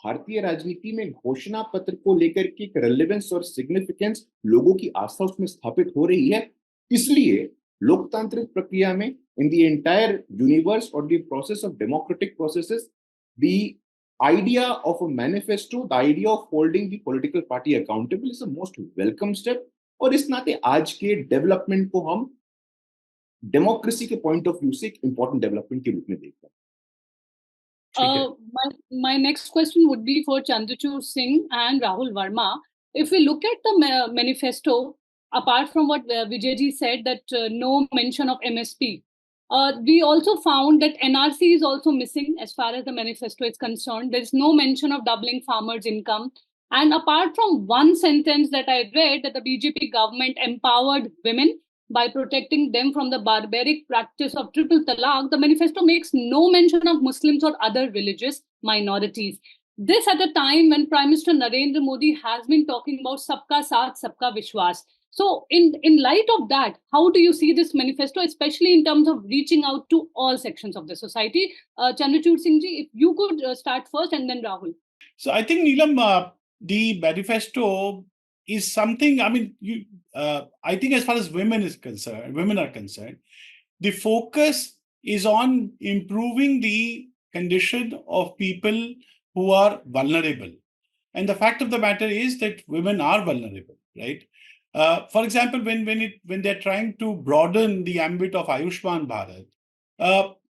भारतीय राजनीति में घोषणा पत्र को लेकर के एक रेलेवेंस और सिग्निफिकेंस, लोगों की आस्था उसमें स्थापित हो रही है। इसलिए लोकतांत्रिक प्रक्रिया में इन द एंटायर यूनिवर्स और the process of democratic processes, the idea of a manifesto, the idea of holding the political party accountable is a most welcome step। और इस नाते आज के डेवलपमेंट को हम डेमोक्रेसी के पॉइंट ऑफ व्यू से एक इंपॉर्टेंट डेवलपमेंट के रूप में देखते हैं। My next question would be for Chandrachud Singh and Rahul Verma. If we look at the manifesto, apart from what Vijay ji said, that no mention of MSP, we also found that NRC is also missing as far as the manifesto is concerned. There is no mention of doubling farmers' income. And apart from one sentence that I read, that the BJP government empowered women by protecting them from the barbaric practice of triple talaq, the manifesto makes no mention of Muslims or other religious minorities. This at a time when Prime Minister Narendra Modi has been talking about Sabka Saath, Sabka Vishwas. So in light of that, how do you see this manifesto, especially in terms of reaching out to all sections of the society? Chandrachud Singh ji, if you could start first and then Rahul. So I think, Neelam, the manifesto is something, I mean, I think as far as women are concerned, the focus is on improving the condition of people who are vulnerable. And the fact of the matter is that women are vulnerable, right? For example, when they're trying to broaden the ambit of Ayushman Bharat,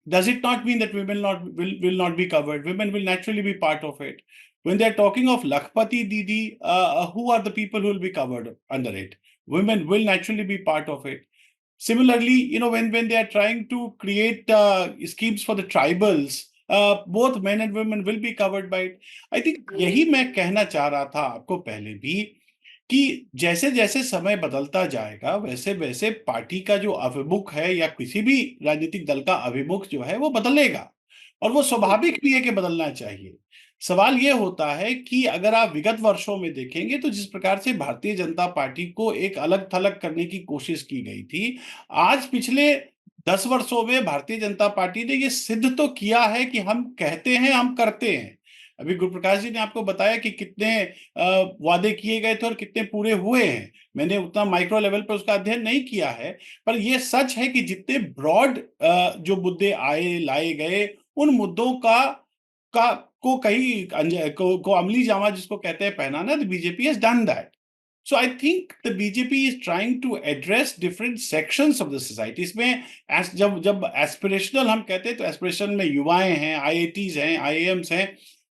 does it not mean that women will not be covered? Women will naturally be part of it. When they're talking of Lakhpati Didi, who are the people who will be covered under it? Women will naturally be part of it. Similarly, when they are trying to create schemes for the tribals, both men and women will be covered by it. I think यही मैं कहना चाह रहा था आपको पहले भी, कि जैसे जैसे समय बदलता जाएगा वैसे वैसे पार्टी का जो अभिमुख है या किसी भी राजनीतिक दल का अभिमुख जो है वो बदलेगा, और वो स्वाभाविक भी है कि बदलना चाहिए। सवाल ये होता है कि अगर आप विगत वर्षों में देखेंगे तो जिस प्रकार से भारतीय जनता पार्टी को एक अलग थलग करने की कोशिश की गई थी, आज पिछले 10 वर्षों में भारतीय जनता पार्टी ने ये सिद्ध तो किया है कि हम कहते हैं, हम करते हैं। अभी गुरुप्रकाश जी ने आपको बताया कि कितने वादे किए गए थे और कितने पूरे हुए हैं। मैंने उतना माइक्रो लेवल पर उसका अध्ययन नहीं किया है, पर यह सच है कि जितने ब्रॉड जो मुद्दे लाए गए, उन मुद्दों को कहीं को अमली जामा जिसको कहते हैं पहनाना, the BJP has done that. So I think the BJP is trying to address different sections of the society. इसमें जब aspirational हम कहते हैं तो aspiration में युवाएं हैं, IITs हैं, IIMs हैं।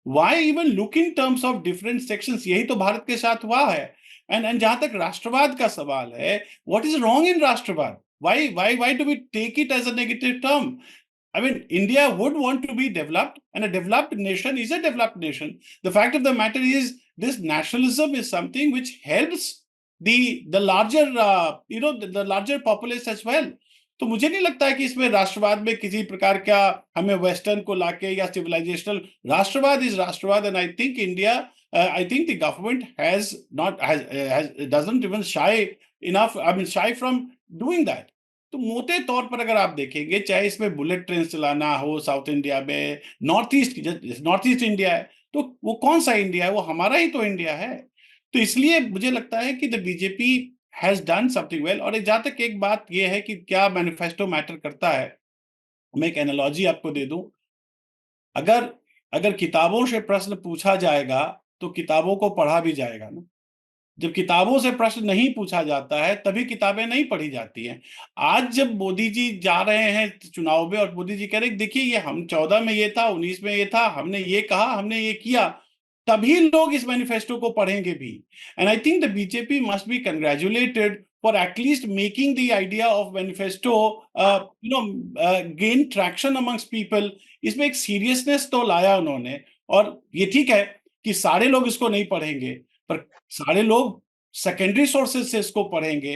Why even look in terms of different sections? यही तो भारत के साथ हुआ है। And जहां तक राष्ट्रवाद का सवाल है, what is wrong in राष्ट्रवाद? Why do we take it as a negative term? I mean, India would want to be developed, and a developed nation is a developed nation. The fact of the matter is, this nationalism is something which helps the larger, the larger populace as well. तो मुझे नहीं लगता है कि इसमें राष्ट्रवाद में किसी प्रकार का हमें वेस्टर्न को लाके या सिविलाइजेशनल, राष्ट्रवाद इज राष्ट्रवाद, and I think India, I think the government doesn't even shy from doing that. तो मोटे तौर पर अगर आप देखेंगे, चाहे इसमें बुलेट ट्रेन चलाना हो साउथ इंडिया में, नॉर्थ ईस्ट इंडिया है, तो वो कौन सा इंडिया है? वो हमारा ही तो इंडिया है। तो इसलिए मुझे लगता है कि the BJP has done something well. और जहां तक एक बात ये है कि क्या मैनिफेस्टो मैटर करता है, मैं एक एनालॉजी आपको दे दूं। अगर किताबों से प्रश्न पूछा जाएगा तो किताबों को पढ़ा भी जाएगा ना। जब किताबों से प्रश्न नहीं पूछा जाता है तभी किताबें नहीं पढ़ी जाती हैं। आज जब मोदी जी जा रहे हैं चुनाव में और मोदी जी कह रहे हैं देखिए ये हम 14 में ये था, 19 में ये था, हमने ये कहा, हमने ये किया, तभी लोग इस मैनिफेस्टो को पढ़ेंगे भी। And I think the BJP must be congratulated for at least making the idea of manifesto gain traction amongst people. इसमें एक सीरियसनेस तो लाया उन्होंने, और ये ठीक है कि सारे लोग इसको नहीं पढ़ेंगे, पर सारे लोग सेकेंडरी सोर्सेज से इसको पढ़ेंगे,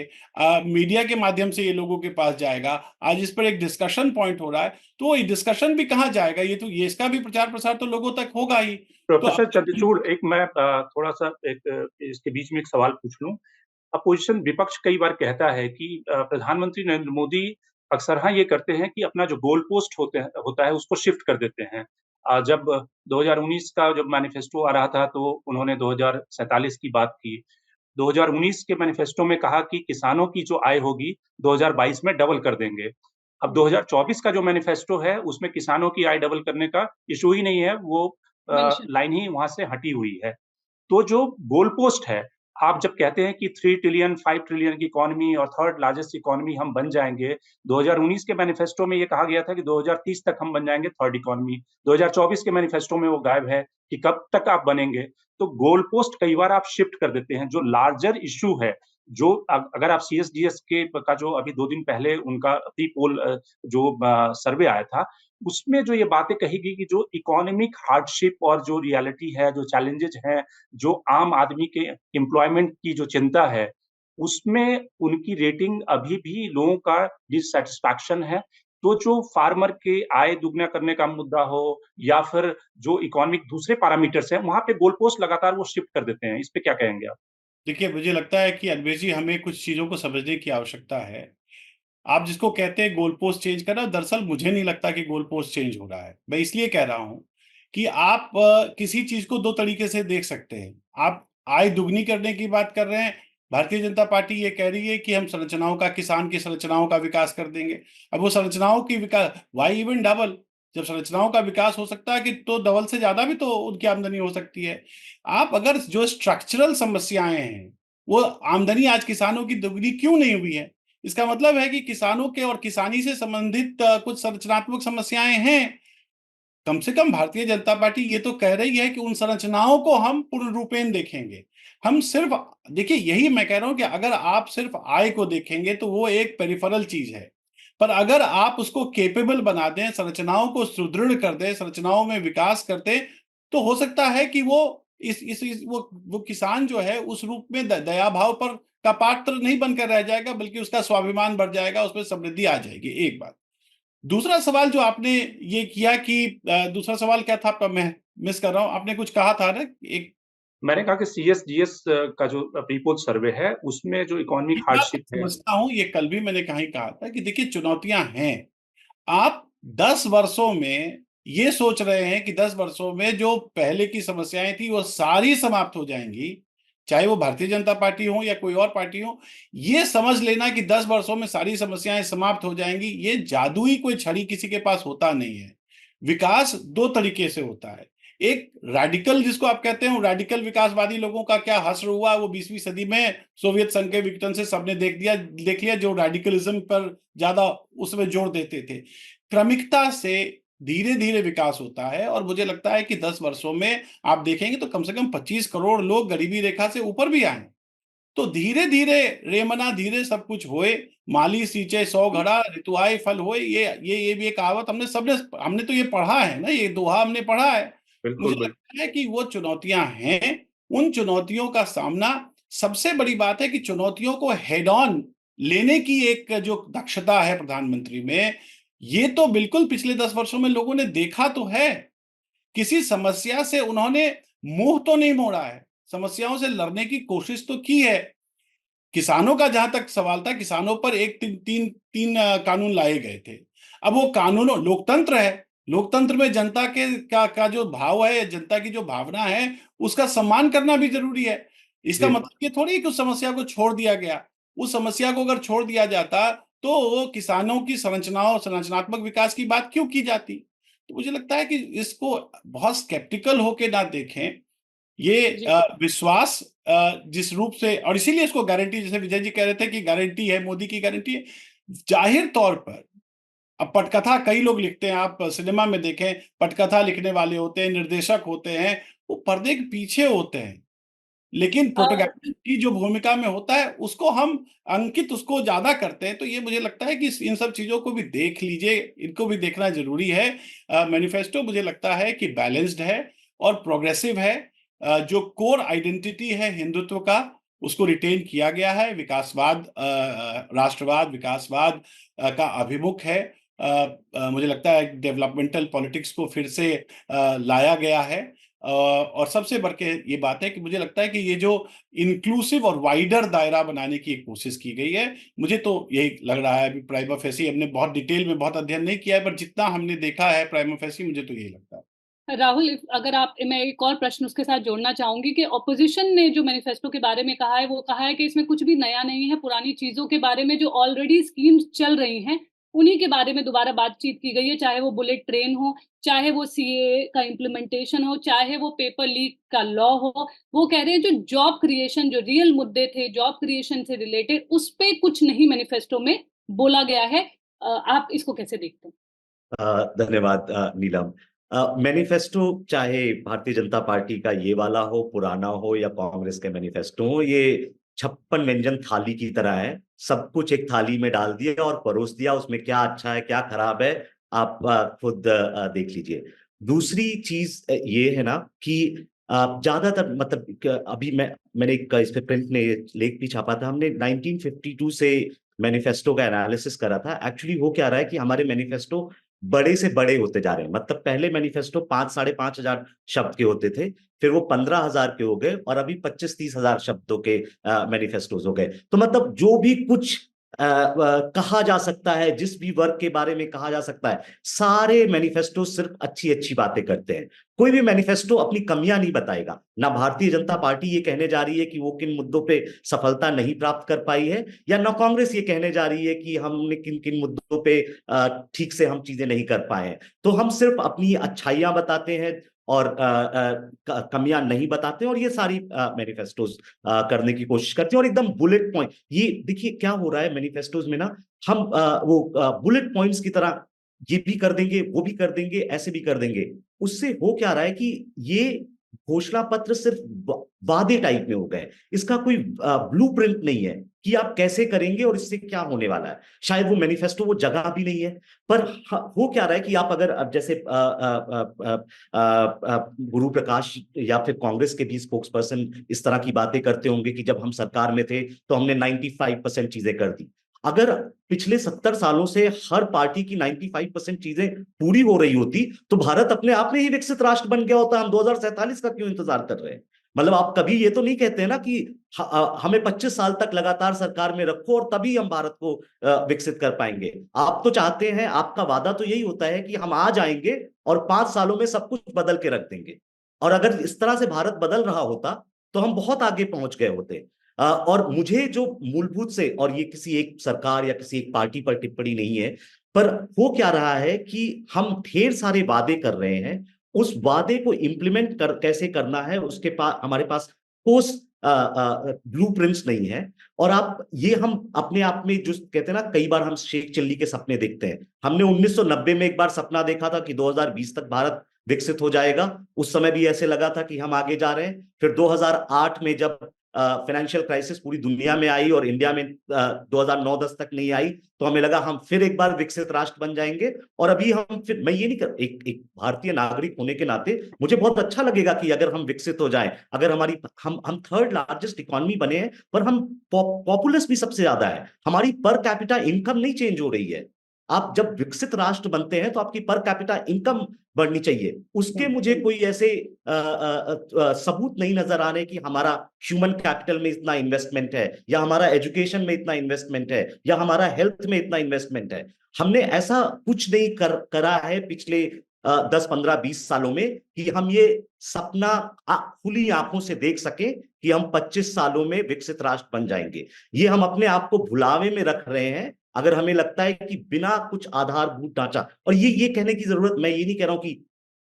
मीडिया के माध्यम से ये लोगों के पास जाएगा। आज इस पर एक डिस्कशन पॉइंट हो रहा है, तो ये डिस्कशन भी कहाँ जाएगा, ये इसका भी प्रचार प्रसार तो लोगों तक होगा ही। प्रोफेसर चंद्रचूड़, एक मैं थोड़ा सा इसके बीच में एक सवाल पूछ लूं। अपोजिशन विपक्ष कई बार कहता है कि प्रधानमंत्री नरेंद्र मोदी अक्सर हाँ ये करते हैं कि अपना जो गोल पोस्ट होता है उसको शिफ्ट कर देते हैं। जब 2019 का जब मैनिफेस्टो आ रहा था तो उन्होंने 2047 की बात की। 2019 के मैनिफेस्टो में कहा कि किसानों की जो आय होगी 2022 में डबल कर देंगे। अब 2024 का जो मैनिफेस्टो है उसमें किसानों की आय डबल करने का इशू ही नहीं है, वो लाइन ही वहां से हटी हुई है। तो जो गोल पोस्ट है, आप जब कहते हैं कि 3 ट्रिलियन 5 ट्रिलियन की इकोनॉमी और थर्ड लार्जेस्ट इकोनॉमी हम बन जाएंगे, 2019 के मैनिफेस्टो में ये कहा गया था कि 2030 तक हम बन जाएंगे थर्ड इकोनॉमी। 2024 के मैनिफेस्टो में वो गायब है कि कब तक आप बनेंगे। तो गोल पोस्ट कई बार आप शिफ्ट कर देते हैं। जो लार्जर इशू है, जो अगर आप सीएसडीएस के का जो अभी 2 दिन पहले उनका प्री पोल जो सर्वे आया था, उसमें जो ये बातें कही गई कि जो इकोनॉमिक हार्डशिप और जो रियलिटी है, जो चैलेंजेज हैं, जो आम आदमी के एम्प्लॉयमेंट की जो चिंता है, उसमें उनकी रेटिंग अभी भी लोगों का डिससैटिस्फैक्शन है। तो जो फार्मर के आय दुगना करने का मुद्दा हो या फिर जो इकोनॉमिक दूसरे पैरामीटर्स हैं, वहां पे गोल पोस्ट लगातार वो शिफ्ट कर देते हैं। इस पे क्या कहेंगे आप? देखिए, मुझे लगता है कि अनवेश जी, हमें कुछ चीजों को समझने की आवश्यकता है। आप जिसको कहते हैं गोल पोस्ट चेंज करना, दरअसल मुझे नहीं लगता कि गोल पोस्ट चेंज हो रहा है। मैं इसलिए कह रहा हूं कि आप किसी चीज को दो तरीके से देख सकते हैं। आप आय दुगनी करने की बात कर रहे हैं, भारतीय जनता पार्टी ये कह रही है कि हम संरचनाओं का, किसान की संरचनाओं का विकास कर देंगे। अब वो संरचनाओं की विकास, वाई इवन डबल? जब संरचनाओं का विकास हो सकता है कि तो डबल से ज्यादा भी तो उनकी आमदनी हो सकती है। आप अगर जो स्ट्रक्चरल समस्याएं हैं, वो आमदनी आज किसानों की दुगनी क्यों नहीं हुई है, इसका मतलब है कि किसानों के और किसानी से संबंधित कुछ संरचनात्मक समस्याएं हैं। कम से कम भारतीय जनता पार्टी ये तो कह रही है कि उन संरचनाओं को हम पूर्ण रूपेण देखेंगे। हम सिर्फ, देखिए यही मैं कह रहा हूं कि अगर आप सिर्फ आय को देखेंगे तो वो एक पेरिफेरल चीज है, पर अगर आप उसको केपेबल बना दें, संरचनाओं को सुदृढ़ कर दें, संरचनाओं में विकास कर दें, तो हो सकता है कि वो वो किसान जो है उस रूप में दया भाव पर का पात्र नहीं बनकर रह जाएगा, बल्कि उसका स्वाभिमान बढ़ जाएगा, उसमें समृद्धि आ जाएगी। एक बात। दूसरा सवाल जो आपने ये किया कि दूसरा सवाल क्या था आपका, मैं मिस कर रहा हूं, आपने कुछ कहा था ना एक। मैंने कहा कि सीएसडीएस का जो प्री पोल सर्वे है, उसमें जो इकोनॉमिक एक बात हार्डशिप है। समझता हूं, ये कल भी मैंने कहीं कहा था कि देखिए चुनौतियां हैं। आप 10 वर्षों में ये सोच रहे हैं कि 10 वर्षों में जो पहले की समस्याएं थी वो सारी समाप्त हो जाएंगी, चाहे वो भारतीय जनता पार्टी हो या कोई और पार्टी हो। ये समझ लेना कि 10 वर्षों में सारी समस्याएं समाप्त हो जाएंगी, ये जादुई कोई छड़ी किसी के पास होता नहीं है। विकास दो तरीके से होता है। एक रैडिकल, जिसको आप कहते हैं, रैडिकल विकासवादी लोगों का क्या हश्र हुआ, वो 20वीं सदी में सोवियत संघ के विघटन से सबने देख लिया, जो रैडिकलिज्म पर ज्यादा उसमें जोर देते थे। क्रमिकता से धीरे धीरे विकास होता है, और मुझे लगता है कि 10 वर्षों में आप देखेंगे तो कम से कम 25 करोड़ लोग गरीबी रेखा से ऊपर भी आए। तो धीरे धीरे रेमना धीरे सब कुछ होए, माली सींचे 100 घड़ा, ऋतु आए फल होए। ये भी एक कहावत हमने तो ये पढ़ा है ना, ये दोहा हमने पढ़ा है। मुझे बिल्कुल। लगता है कि वो चुनौतियां हैं। उन चुनौतियों का सामना, सबसे बड़ी बात है कि चुनौतियों को हेड ऑन लेने की एक जो दक्षता है प्रधानमंत्री में, ये तो बिल्कुल पिछले 10 वर्षों में लोगों ने देखा तो है। किसी समस्या से उन्होंने मुंह तो नहीं मोड़ा है, समस्याओं से लड़ने की कोशिश तो की है। किसानों का जहां तक सवाल था, किसानों पर एक तीन कानून लाए गए थे। अब वो कानूनों, लोकतंत्र है, लोकतंत्र में जनता का जो भाव है, जनता की जो भावना है, उसका सम्मान करना भी जरूरी है। इसका जी। मतलब ये थोड़ी कि उस समस्या को छोड़ दिया गया। उस समस्या को अगर छोड़ दिया जाता तो वो किसानों की संरचनात्मक विकास की बात क्यों की जाती। तो मुझे लगता है कि इसको बहुत स्केप्टिकल होके ना देखें। ये जी। विश्वास जिस रूप से, और इसीलिए इसको गारंटी, जैसे विजय जी कह रहे थे कि गारंटी है, मोदी की गारंटी है, जाहिर तौर पर। अब पटकथा कई लोग लिखते हैं, आप सिनेमा में देखें, पटकथा लिखने वाले होते हैं, निर्देशक होते हैं, वो पर्दे के पीछे होते हैं, लेकिन प्रोटोगैनिस्ट की जो भूमिका में होता है उसको हम अंकित उसको ज्यादा करते हैं। तो ये मुझे लगता है कि इन सब चीजों को भी देख लीजिए, इनको भी देखना जरूरी है। मैनिफेस्टो मुझे लगता है कि बैलेंस्ड है और प्रोग्रेसिव है। जो कोर आइडेंटिटी है हिंदुत्व का उसको रिटेन किया गया है। विकासवाद, राष्ट्रवाद, विकासवाद का अभिमुख है। मुझे लगता है डेवलपमेंटल पॉलिटिक्स को फिर से लाया गया है। और सबसे बढ़ के ये बात है कि मुझे लगता है कि ये जो इंक्लूसिव और वाइडर दायरा बनाने की एक कोशिश की गई है, मुझे तो यही लग रहा है। अभी प्राइमा फेसी हमने बहुत डिटेल में बहुत अध्ययन नहीं किया है, पर जितना हमने देखा है प्राइमा फेसी, मुझे तो यही लगता है। राहुल, अगर आप, मैं एक और प्रश्न उसके साथ जोड़ना चाहूंगी कि ऑपोजिशन ने जो मैनिफेस्टो के बारे में कहा है, वो कहा है कि इसमें कुछ भी नया नहीं है, पुरानी चीजों के बारे में जो ऑलरेडी स्कीम्स चल रही हैं उन्हीं के बारे में दोबारा बातचीत की गई है, चाहे वो बुलेट ट्रेन हो, चाहे वो सीए का इम्प्लीमेंटेशन हो, चाहे वो पेपर लीक का लॉ हो। वो कह रहे हैं जो जॉब क्रिएशन, जो रियल मुद्दे थे जॉब क्रिएशन से रिलेटेड, उस पे कुछ नहीं मैनिफेस्टो में बोला गया है। आप इसको कैसे देखते हैं? धन्यवाद नीलम। मैनिफेस्टो चाहे भारतीय जनता पार्टी का ये वाला हो, पुराना हो, या कांग्रेस के मैनिफेस्टो हो, ये 56 व्यंजन थाली की तरह है। सब कुछ एक थाली में डाल दिया और परोस दिया, उसमें क्या अच्छा है क्या खराब है आप खुद देख लीजिए। दूसरी चीज ये है ना कि ज्यादातर मतलब अभी मैंने एक इस पे प्रिंट ने लेख भी छापा था, हमने 1952 से मैनिफेस्टो का एनालिसिस करा था। एक्चुअली हो क्या रहा है कि हमारे मैनिफेस्टो बड़े से बड़े होते जा रहे हैं। मतलब पहले मैनिफेस्टो 5-5.5 हजार शब्द के होते थे, फिर वो 15,000 के हो गए, और अभी 25-30 हजार शब्दों के मैनिफेस्टोज हो गए। तो मतलब जो भी कुछ कहा जा सकता है, जिस भी वर्ग के बारे में कहा जा सकता है, सारे मैनिफेस्टो सिर्फ अच्छी अच्छी बातें करते हैं। कोई भी मैनिफेस्टो अपनी कमियां नहीं बताएगा। ना भारतीय जनता पार्टी ये कहने जा रही है कि वो किन मुद्दों पे सफलता नहीं प्राप्त कर पाई है, या ना कांग्रेस ये कहने जा रही है कि हमने किन किन मुद्दों पे ठीक से हम चीजें नहीं कर पाए हैं। तो हम सिर्फ अपनी अच्छाइयां बताते हैं और कमियां नहीं बताते हैं, और ये सारी मैनिफेस्टोज करने की कोशिश करते हैं। और एकदम बुलेट पॉइंट, ये देखिए क्या हो रहा है मैनिफेस्टोज में ना, हम वो बुलेट पॉइंट्स की तरह ये भी कर देंगे, वो भी कर देंगे, ऐसे भी कर देंगे। उससे हो क्या रहा है कि ये घोषणा पत्र सिर्फ वादे टाइप में हो गए। इसका कोई ब्लूप्रिंट नहीं है कि आप कैसे करेंगे और इससे क्या होने वाला है। शायद वो मैनिफेस्टो वो जगह भी नहीं है। पर हो क्या रहा है कि आप अगर अब जैसे गुरु प्रकाश या फिर कांग्रेस के भी स्पोक्स पर्सन इस तरह की बातें करते होंगे कि जब हम सरकार में थे तो हमने 95% चीजें कर दी। अगर पिछले 70 सालों से हर पार्टी की 95% चीजें पूरी हो रही होती तो भारत अपने आप में ही विकसित राष्ट्र बन गया होता। हम 2047 का क्यों इंतजार कर रहे हैं? मतलब आप कभी ये तो नहीं कहते ना कि हमें 25 साल तक लगातार सरकार में रखो और तभी हम भारत को विकसित कर पाएंगे। आप तो चाहते हैं, आपका वादा तो यही होता है कि हम आ जाएंगे और 5 सालों में सब कुछ बदल के रख देंगे। और अगर इस तरह से भारत बदल रहा होता तो हम बहुत आगे पहुंच गए होते। और मुझे जो मूलभूत से, और ये किसी एक सरकार या किसी एक पार्टी पर टिप्पणी नहीं है, पर हो क्या रहा है कि हम ढेर सारे वादे कर रहे हैं, उस वादे को इंप्लीमेंट कैसे करना है उसके पास हमारे पास ठोस ब्लूप्रिंट्स नहीं है। और आप ये हम अपने आप में जो कहते हैं ना, कई बार हम शेख चिल्ली के सपने देखते हैं। हमने 1990 में एक बार सपना देखा था कि 2020 तक भारत विकसित हो जाएगा। उस समय भी ऐसे लगा था कि हम आगे जा रहे हैं। फिर 2008 में जब फाइनेंशियल क्राइसिस पूरी दुनिया में आई और इंडिया में 2009-10 तक नहीं आई, तो हमें लगा हम फिर एक बार विकसित राष्ट्र बन जाएंगे। और अभी हम फिर, मैं ये नहीं कर, एक भारतीय नागरिक होने के नाते मुझे बहुत अच्छा लगेगा कि अगर हम विकसित हो जाएं, अगर हमारी हम 3rd लार्जेस्ट इकोनॉमी बने हैं, पर हम पॉपुलस भी सबसे ज्यादा है, हमारी पर कैपिटा इनकम नहीं चेंज हो रही है। आप जब विकसित राष्ट्र बनते हैं तो आपकी पर कैपिटा इनकम बढ़नी चाहिए। उसके मुझे कोई ऐसे सबूत नहीं नजर आ रहे कि हमारा ह्यूमन कैपिटल में इतना इन्वेस्टमेंट है, या हमारा एजुकेशन में इतना इन्वेस्टमेंट है, या हमारा हेल्थ में इतना इन्वेस्टमेंट है। हमने ऐसा कुछ नहीं करा है पिछले 10-15-20 सालों में कि हम ये सपना खुली आंखों से देख सके कि हम 25 सालों में विकसित राष्ट्र बन जाएंगे। ये हम अपने आप को भुलावे में रख रहे हैं अगर हमें लगता है कि बिना कुछ आधारभूत ढांचा। और ये कहने की जरूरत, मैं ये नहीं कह रहा हूं कि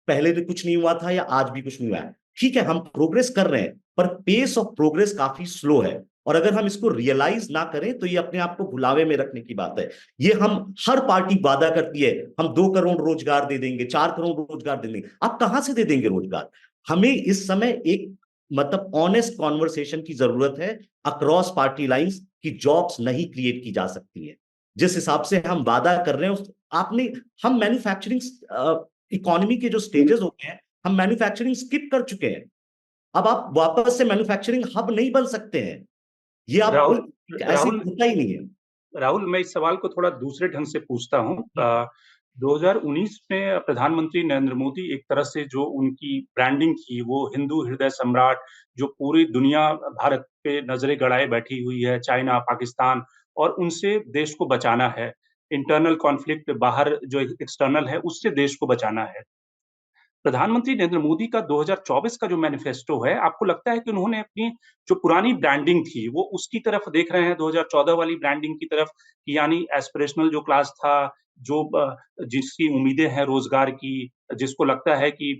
पहले भी कुछ नहीं हुआ था या आज भी कुछ नहीं हुआ है। ठीक है, हम प्रोग्रेस कर रहे हैं, पर पेस ऑफ प्रोग्रेस काफी स्लो है। और अगर हम इसको रियलाइज ना करें तो ये अपने आप को भुलावे में रखने की बात है। ये हम हर पार्टी वादा करती है हम 2 करोड़ रोजगार दे देंगे, 4 करोड़ रोजगार दे देंगे। आप कहां से दे देंगे रोजगार? हमें इस समय एक मतलब ऑनेस्ट कॉन्वर्सेशन की जरूरत है अक्रॉस पार्टी लाइंस की जॉब्स नहीं क्रिएट की जा सकती है जिस हिसाब से हम वादा कर रहे हैं आपने हम मैन्युफैक्चरिंग इकोनॉमी के जो स्टेजेस होते हैं हम मैन्युफैक्चरिंग स्किप कर चुके हैं अब आप वापस से मैन्युफैक्चरिंग हब नहीं बन सकते हैं ये आप ऐसे होता ही नहीं है राहुल, मैं इस सवाल को थोड़ा दूसरे ढंग से पूछता हूँ। 2019 में प्रधानमंत्री नरेंद्र मोदी एक तरह से जो उनकी ब्रांडिंग थी वो हिंदू हृदय सम्राट, जो पूरी दुनिया भारत पे नजरें गड़ाए बैठी हुई है, चाइना, पाकिस्तान, और उनसे देश को बचाना है। इंटरनल कॉन्फ्लिक्ट बाहर जो एक्सटर्नल है उससे देश को बचाना है। प्रधानमंत्री नरेंद्र मोदी का 2024 का जो मैनिफेस्टो है, आपको लगता है कि उन्होंने अपनी जो पुरानी ब्रांडिंग थी, वो उसकी तरफ देख रहे हैं 2014 वाली ब्रांडिंग की तरफ, कि यानी एस्पिरेशनल जो क्लास था, जो जिसकी उम्मीदें हैं रोजगार की, जिसको लगता है कि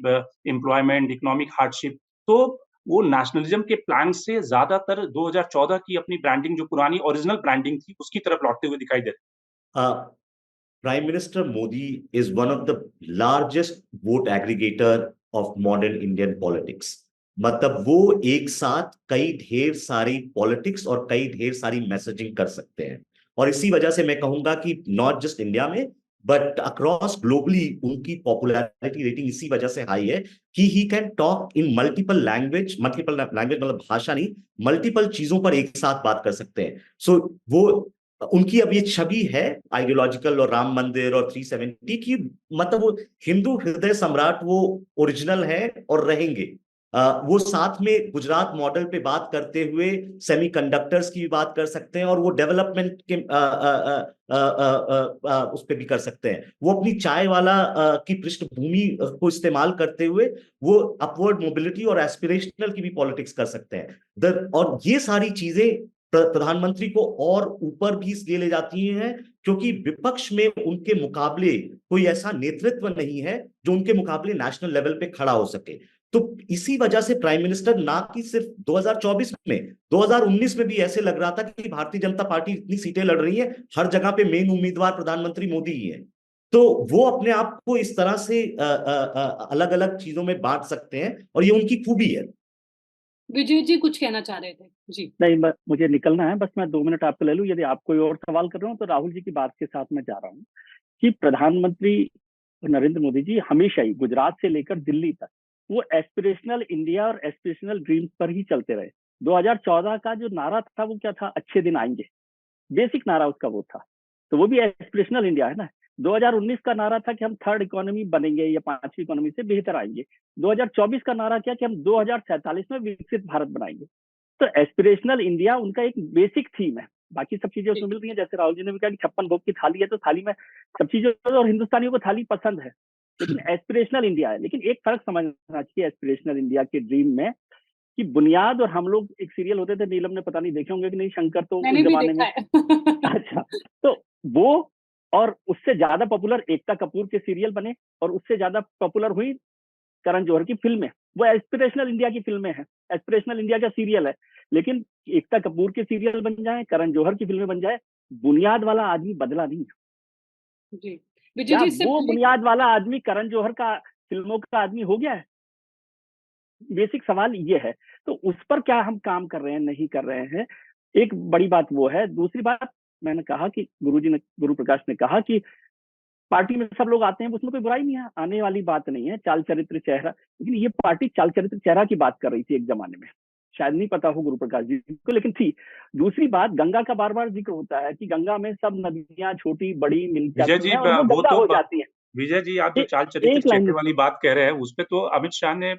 एम्प्लॉयमेंट, इकोनॉमिक हार्डशिप, तो वो नेशनलिज्म के प्लान से ज्यादातर 2014 की अपनी ब्रांडिंग, जो पुरानी ओरिजिनल ब्रांडिंग थी, उसकी तरफ लौटते हुए दिखाई दे रहे हैं। Prime Minister Modi is one of the largest vote aggregator of modern Indian politics. मतलब वो एक साथ कई ढेर सारी पॉलिटिक्स और कई ढेर सारी मैसेजिंग कर सकते हैं और इसी वजह से मैं कहूंगा कि नॉट जस्ट इंडिया में बट अक्रॉस ग्लोबली उनकी पॉपुलैरिटी रेटिंग इसी वजह से हाई है कि he can talk in multiple language मतलब भाषा नहीं मल्टीपल चीजों पर एक साथ बात कर सकते हैं सो वो उनकी अब ये छवि है आइडियोलॉजिकल और राम मंदिर और 370 की मतलब वो हिंदू हृदय सम्राट वो ओरिजिनल है और रहेंगे वो साथ में गुजरात मॉडल पे बात करते हुए सेमीकंडक्टर्स की भी बात कर सकते हैं और वो डेवलपमेंट के उस पे भी कर सकते हैं वो अपनी चाय वाला की पृष्ठभूमि को इस्तेमाल करते हुए वो अपवर्ड मोबिलिटी और एस्पिरेशनल की भी पॉलिटिक्स कर सकते हैं और ये सारी चीजें प्रधानमंत्री को और ऊपर भी इसलिए ले जाती हैं क्योंकि विपक्ष में उनके मुकाबले कोई ऐसा नेतृत्व नहीं है जो उनके मुकाबले नेशनल लेवल पे खड़ा हो सके तो इसी वजह से प्राइम मिनिस्टर ना कि सिर्फ 2024 में 2019 में भी ऐसे लग रहा था कि भारतीय जनता पार्टी इतनी सीटें लड़ रही है हर जगह पे मेन उम्मीदवार प्रधानमंत्री मोदी ही है तो वो अपने आप को इस तरह से अलग अलग चीजों में बांट सकते हैं और ये उनकी खूबी है विजय जी कुछ कहना चाह रहे थे जी नहीं, मुझे निकलना है, बस मैं 2 मिनट आपको ले लूं। यदि आप कोई और सवाल कर रहे हो तो राहुल जी की बात के साथ मैं जा रहा हूँ कि प्रधानमंत्री नरेंद्र मोदी जी हमेशा ही गुजरात से लेकर दिल्ली तक वो एस्पिरेशनल इंडिया और एस्पिरेशनल ड्रीम्स पर ही चलते रहे। 2014 का जो नारा था वो क्या था, अच्छे दिन आएंगे, बेसिक नारा उसका वो था, तो वो भी एस्पिरेशनल इंडिया है ना। 2019 का नारा था कि हम थर्ड इकोनॉमी बनेंगे या 5वीं इकोनॉमी से बेहतर आएंगे। 2024 का नारा क्या कि हम 2047 में विकसित भारत बनाएंगे। तो एस्पिरेशनल इंडिया उनका एक बेसिक थीम है, बाकी सब चीजें उसमें मिल रही हैं। जैसे राहुल जी ने भी कहा कि 56 भोग की थाली है, तो थाली में सब चीजें, और हिंदुस्तानियों को थाली पसंद है, लेकिन एस्पिरेशनल इंडिया है। लेकिन एक फर्क समझना चाहिए एस्पिरेशनल इंडिया के ड्रीम में कि बुनियाद, और हम लोग एक सीरियल होते थे, नीलम ने पता नहीं देखे होंगे कि नहीं, शंकर, तो मैंने उस भी जमाने देखा में है अच्छा, तो वो और उससे ज्यादा पॉपुलर एकता कपूर के सीरियल बने, और उससे ज्यादा पॉपुलर हुई करण जौहर की फिल्में। वो एस्पिरेशनल इंडिया की फिल्में हैं, एस्पिरेशनल इंडिया का सीरियल है। लेकिन एकता कपूर के सीरियल बन जाए, करण जौहर की फिल्में बन जाए, बुनियाद वाला आदमी बदला नहीं। जी विजय क्या जी इससे वो पहले बुनियाद वाला आदमी करण जौहर का फिल्मों का आदमी हो गया है? बेसिक सवाल ये है। तो उस पर क्या हम काम कर रहे हैं, नहीं कर रहे हैं, एक बड़ी बात वो है। दूसरी बात, मैंने कहा कि गुरु प्रकाश ने कहा कि पार्टी में सब लोग आते हैं, उसमें कोई बुराई नहीं है, आने वाली बात नहीं है, चाल चरित्र चेहरा। लेकिन ये पार्टी चाल चरित्र चेहरा की बात कर रही थी एक जमाने में, शायद नहीं पता हो गुरु प्रकाश जी को, लेकिन थी। दूसरी बात, गंगा का बार बार जिक्र होता है कि गंगा में सब नदियां छोटी बड़ी मिल विजय जाती जी, हैं और वो वो गंगा तो हो जाती हैं। विजय जी, आप जो चाल चरित्र एक लाइन चेहरे वाली बात कह रहे हैं, उस पे तो अमित शाह ने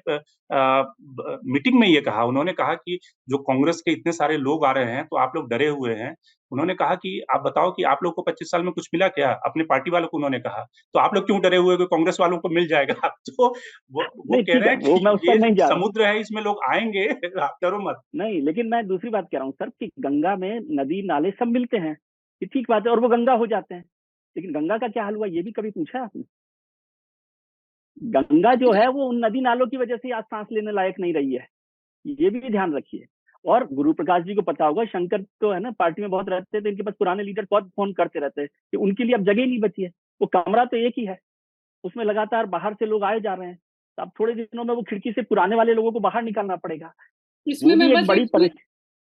मीटिंग में ये कहा। उन्होंने कहा कि जो कांग्रेस के इतने सारे लोग आ रहे हैं, तो आप लोग डरे हुए हैं। उन्होंने कहा कि आप बताओ कि आप लोग को 25 साल में कुछ मिला क्या? अपने पार्टी वालों को उन्होंने कहा, तो आप लोग क्यों डरे हुए कि कांग्रेस वालों को मिल जाएगा? तो वो नहीं, कह ठीक रहे है, हैं वो मैं उस कि पर ये नहीं जा रहा हूँ। समुद्र है, इसमें लोग आएंगे, आप डरो मत। नहीं, लेकिन मैं दूसरी बात कह रहा हूँ सर कि गंगा में नदी नाले सब मिलते हैं, ये ठीक बात है, और वो गंगा हो जाते हैं। लेकिन गंगा का क्या हाल हुआ, ये भी कभी पूछा है आपने? गंगा जो है वो उन नदी नालों की वजह से आज सांस लेने लायक नहीं रही है, ये भी ध्यान रखिए। और गुरु प्रकाश जी को पता होगा, शंकर तो है ना पार्टी में बहुत रहते थे, इनके पास पुराने लीडर बहुत फोन करते रहते हैं कि उनके लिए अब जगह ही नहीं बची है। वो कमरा तो एक ही है, उसमें लगातार बाहर से लोग आए जा रहे हैं, तो अब थोड़े दिनों में वो खिड़की से पुराने वाले लोगों को बाहर निकालना पड़ेगा। इसमें वो मैं भी एक बस बड़ी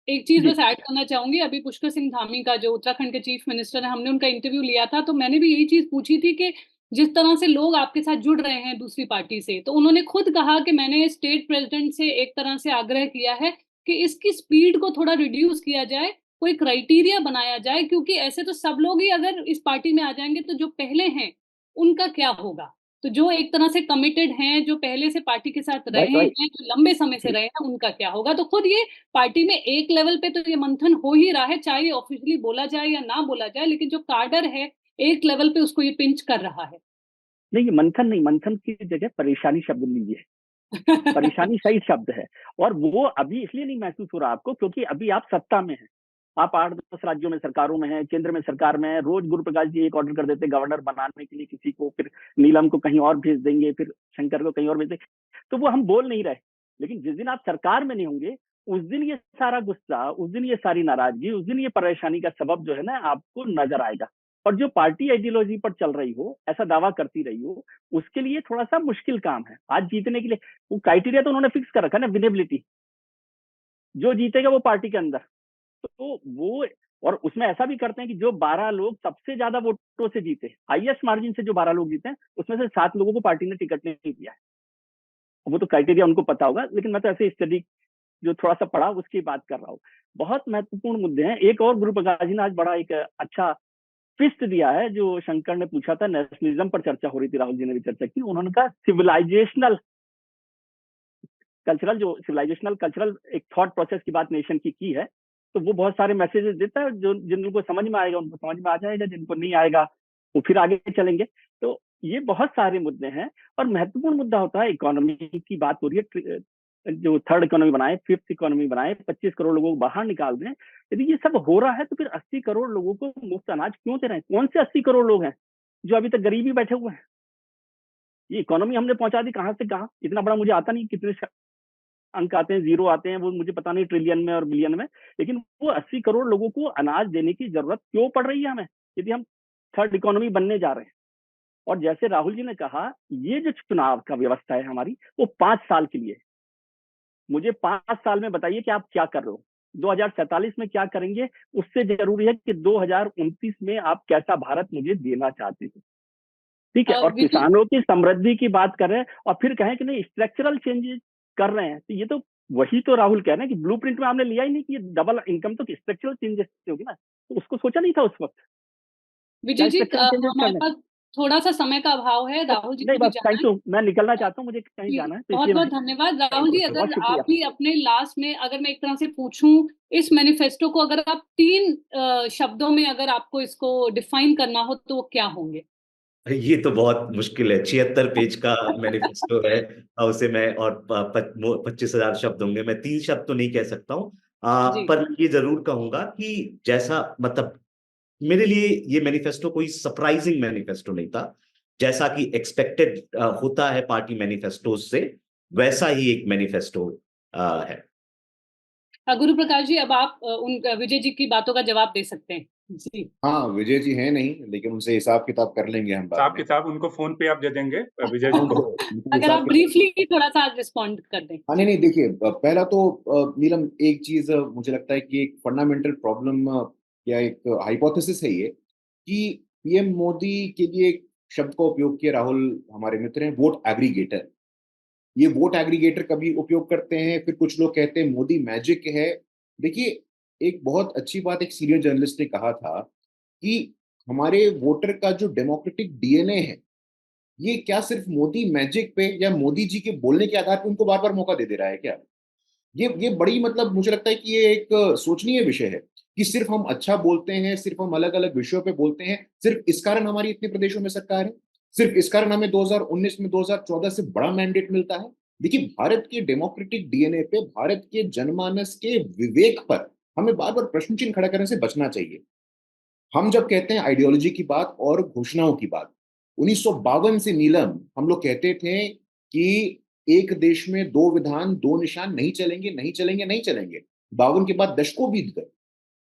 एक चीज जी बस ऐड करना चाहूंगी। अभी पुष्कर सिंह धामी का, जो उत्तराखंड के चीफ मिनिस्टर है, हमने उनका इंटरव्यू लिया था, तो मैंने भी यही चीज पूछी थी कि जिस तरह से लोग आपके साथ जुड़ रहे हैं दूसरी पार्टी से, तो उन्होंने खुद कहा कि मैंने स्टेट प्रेसिडेंट से एक तरह से आग्रह किया है कि इसकी स्पीड को थोड़ा रिड्यूस किया जाए, कोई क्राइटेरिया बनाया जाए, क्योंकि ऐसे तो सब लोग ही अगर इस पार्टी में आ जाएंगे तो जो पहले हैं उनका क्या होगा। तो जो एक तरह से कमिटेड हैं, जो पहले से पार्टी के साथ रहे राइट हैं, जो लंबे समय से रहे हैं, उनका क्या होगा। तो खुद ये पार्टी में एक लेवल पे तो ये मंथन हो ही रहा है, चाहे ऑफिशियली बोला जाए या ना बोला जाए, लेकिन जो कार्डर है एक लेवल पे उसको ये पिंच कर रहा है। नहीं, मंथन नहीं, मंथन की जगह परेशानी शब्द लीजिए। परेशानी सही शब्द है। और वो अभी इसलिए नहीं महसूस हो रहा आपको क्योंकि अभी आप सत्ता में हैं, आप 8-10 राज्यों में सरकारों में हैं, केंद्र में सरकार में है। रोज गुरु प्रकाश जी एक ऑर्डर कर देते गवर्नर बनाने के लिए किसी को, फिर नीलम को कहीं और भेज देंगे, फिर शंकर को कहीं और भेज देंगे। तो वो हम बोल नहीं रहे, लेकिन जिस दिन आप सरकार में नहीं होंगे उस दिन ये सारा गुस्सा, उस दिन ये सारी नाराजगी, उस दिन ये परेशानी का सबब जो है ना आपको नजर आएगा। और जो पार्टी आइडियोलॉजी पर चल रही हो, ऐसा दावा करती रही हो, उसके लिए थोड़ा सा मुश्किल काम है आज जीतने के लिए। वो क्राइटेरिया तो उन्होंने फिक्स कर रखा है ना, विनेबिलिटी, जो जीतेगा वो पार्टी के अंदर। तो वो, और उसमें ऐसा भी करते हैं कि जो 12 लोग सबसे ज्यादा वोटों से जीते, हाईएस्ट मार्जिन से जो 12 लोग जीते हैं, उसमें से 7 लोगों को पार्टी ने टिकट नहीं दिया है। वो तो क्राइटेरिया उनको पता होगा, लेकिन मैं तो ऐसे स्टडी जो थोड़ा सा पढ़ा उसकी बात कर रहा हूँ। बहुत महत्वपूर्ण मुद्दे हैं। एक और गुरु प्रकाश जी ने आज बड़ा एक अच्छा ट्विस्ट दिया है। जो शंकर ने पूछा था, नेशनलिज्म पर चर्चा हो रही थी, राहुल जी ने भी चर्चा की, उन्होंने कहा सिविलाइजेशनल कल्चरल, जो सिविलाइजेशनल कल्चरल एक थॉट प्रोसेस की बात नेशन की है। तो वो बहुत सारे मैसेजेस देता है, जो जिनको समझ में आएगा उनको समझ में आ जाएगा, जिनको नहीं आएगा वो फिर आगे चलेंगे। तो ये बहुत सारे मुद्दे हैं। और महत्वपूर्ण मुद्दा होता है, इकोनॉमी की बात हो रही है, जो थर्ड इकोनॉमी बनाए, फिफ्थ इकोनॉमी बनाए, 25 करोड़ लोगों को बाहर निकाल दें। यदि ये सब हो रहा है तो फिर 80 करोड़ लोगों को मुफ्त अनाज क्यों दे रहे हैं? कौन से 80 करोड़ लोग हैं जो अभी तक गरीबी बैठे हुए हैं? ये इकोनॉमी हमने पहुंचा दी कहां से कहां। इतना बड़ा मुझे आता नहीं कितने अंक आते हैं, जीरो आते हैं, वो मुझे पता नहीं ट्रिलियन में और बिलियन में। लेकिन वो 80 करोड़ लोगों को अनाज देने की जरूरत क्यों पड़ रही है हमें, यदि हम थर्ड इकोनॉमी बनने जा रहे हैं? और जैसे राहुल जी ने कहा, ये जो चुनाव का व्यवस्था है हमारी, वो 5 साल के लिए। मुझे 5 साल में बताइए कि आप क्या कर रहे हो, 2047 में क्या करेंगे। उससे जरूरी है कि 2029 में आप कैसा भारत मुझे देना चाहते हो। ठीक है। और विजय, किसानों की समृद्धि की बात कर रहे हैं और फिर कहें कि नहीं स्ट्रक्चरल चेंजेस कर रहे हैं, तो ये तो वही तो राहुल कह रहे हैं कि ब्लूप्रिंट में आपने लिया ही नहीं कि ये डबल इनकम तो स्ट्रक्चरल चेंजेस से होगी ना। तो उसको सोचा नहीं था उस वक्त, विजय क्या जी, स्ट्रक्चरल चेंजेस हमारे करने। पास थोड़ा सा समय का अभाव है, राहुल जी नहीं को भी बस जाना थैंक है। यू, मैं निकलना चाहता हूँ, मुझे कहीं जी, जाना है, तो बहुत इसलिए बहुत मैं धन्यवाद राहुल थैंक यू जी। सो बहुत अगर शुक्रिया। आप भी अपने लास्ट में, अगर मैं एक तरह से पूछूं, इस मैनिफेस्टो को अगर आप 3 शब्दों में अगर आपको इसको डिफाइन करना हो तो वो क्या होंगे? ये तो बहुत मुश्किल है, 76 पेज का मैनिफेस्टो है। और उसे मैं, और 25,000 शब्द होंगे, मैं 3 शब्द तो नहीं कह सकता हूँ। जी। पर मैं ये जरूर कहूंगा कि जैसा, मतलब मेरे लिए ये मैनिफेस्टो कोई सरप्राइजिंग मैनिफेस्टो नहीं था। जैसा कि एक्सपेक्टेड होता है पार्टी मैनिफेस्टोज से, वैसा ही एक मैनिफेस्टो है। गुरु प्रकाश जी, अब आप उन विजय जी की बातों का जवाब दे सकते हैं। जी। हाँ, विजय जी हैं नहीं, लेकिन उनसे हिसाब किताब कर लेंगे हम बाद हिसाब में। किताब उनको फोन पे आप दे देंगे विजय हाँ, जी को। उनको अगर हिसाब आप किताब। ब्रीफली थोड़ा सा रिस्पॉन्ड कर दें। हाँ, नहीं नहीं, देखिए, पहला तो नीलम, एक चीज मुझे लगता है कि एक फंडामेंटल प्रॉब्लम या एक हाइपोथेसिस है ये, कि पीएम मोदी के लिए एक शब्द का उपयोग किया राहुल, हमारे मित्र हैं, वोट एग्रीगेटर। ये वोट एग्रीगेटर कभी उपयोग करते हैं, फिर कुछ लोग कहते हैं मोदी मैजिक है। देखिए, एक बहुत अच्छी बात एक सीनियर जर्नलिस्ट ने कहा था कि हमारे वोटर का जो डेमोक्रेटिक डीएनए है, ये क्या सिर्फ मोदी मैजिक पे या मोदी जी के बोलने के आधार पे उनको बार बार मौका दे दे रहा है क्या? ये बड़ी, मतलब मुझे लगता है कि ये एक सोचनीय विषय है कि सिर्फ हम अच्छा बोलते हैं, सिर्फ हम अलग अलग विषयों पे बोलते हैं, सिर्फ इस कारण हमारी इतने प्रदेशों में सरकार है, सिर्फ इस कारण हमें 2019 में 2014 से बड़ा मैंडेट मिलता है। देखिए, भारत के डेमोक्रेटिक डीएनए पे, भारत के जनमानस के विवेक पर हमें बार बार प्रश्न चिन्ह खड़ा करने से बचना चाहिए। हम जब कहते हैं आइडियोलॉजी की बात और घोषणाओं की बात, 1952 से नीलम हम लोग कहते थे कि एक देश में 2 विधान 2 निशान नहीं चलेंगे, नहीं चलेंगे, नहीं चलेंगे। 52 के बाद दशकों बीत गए,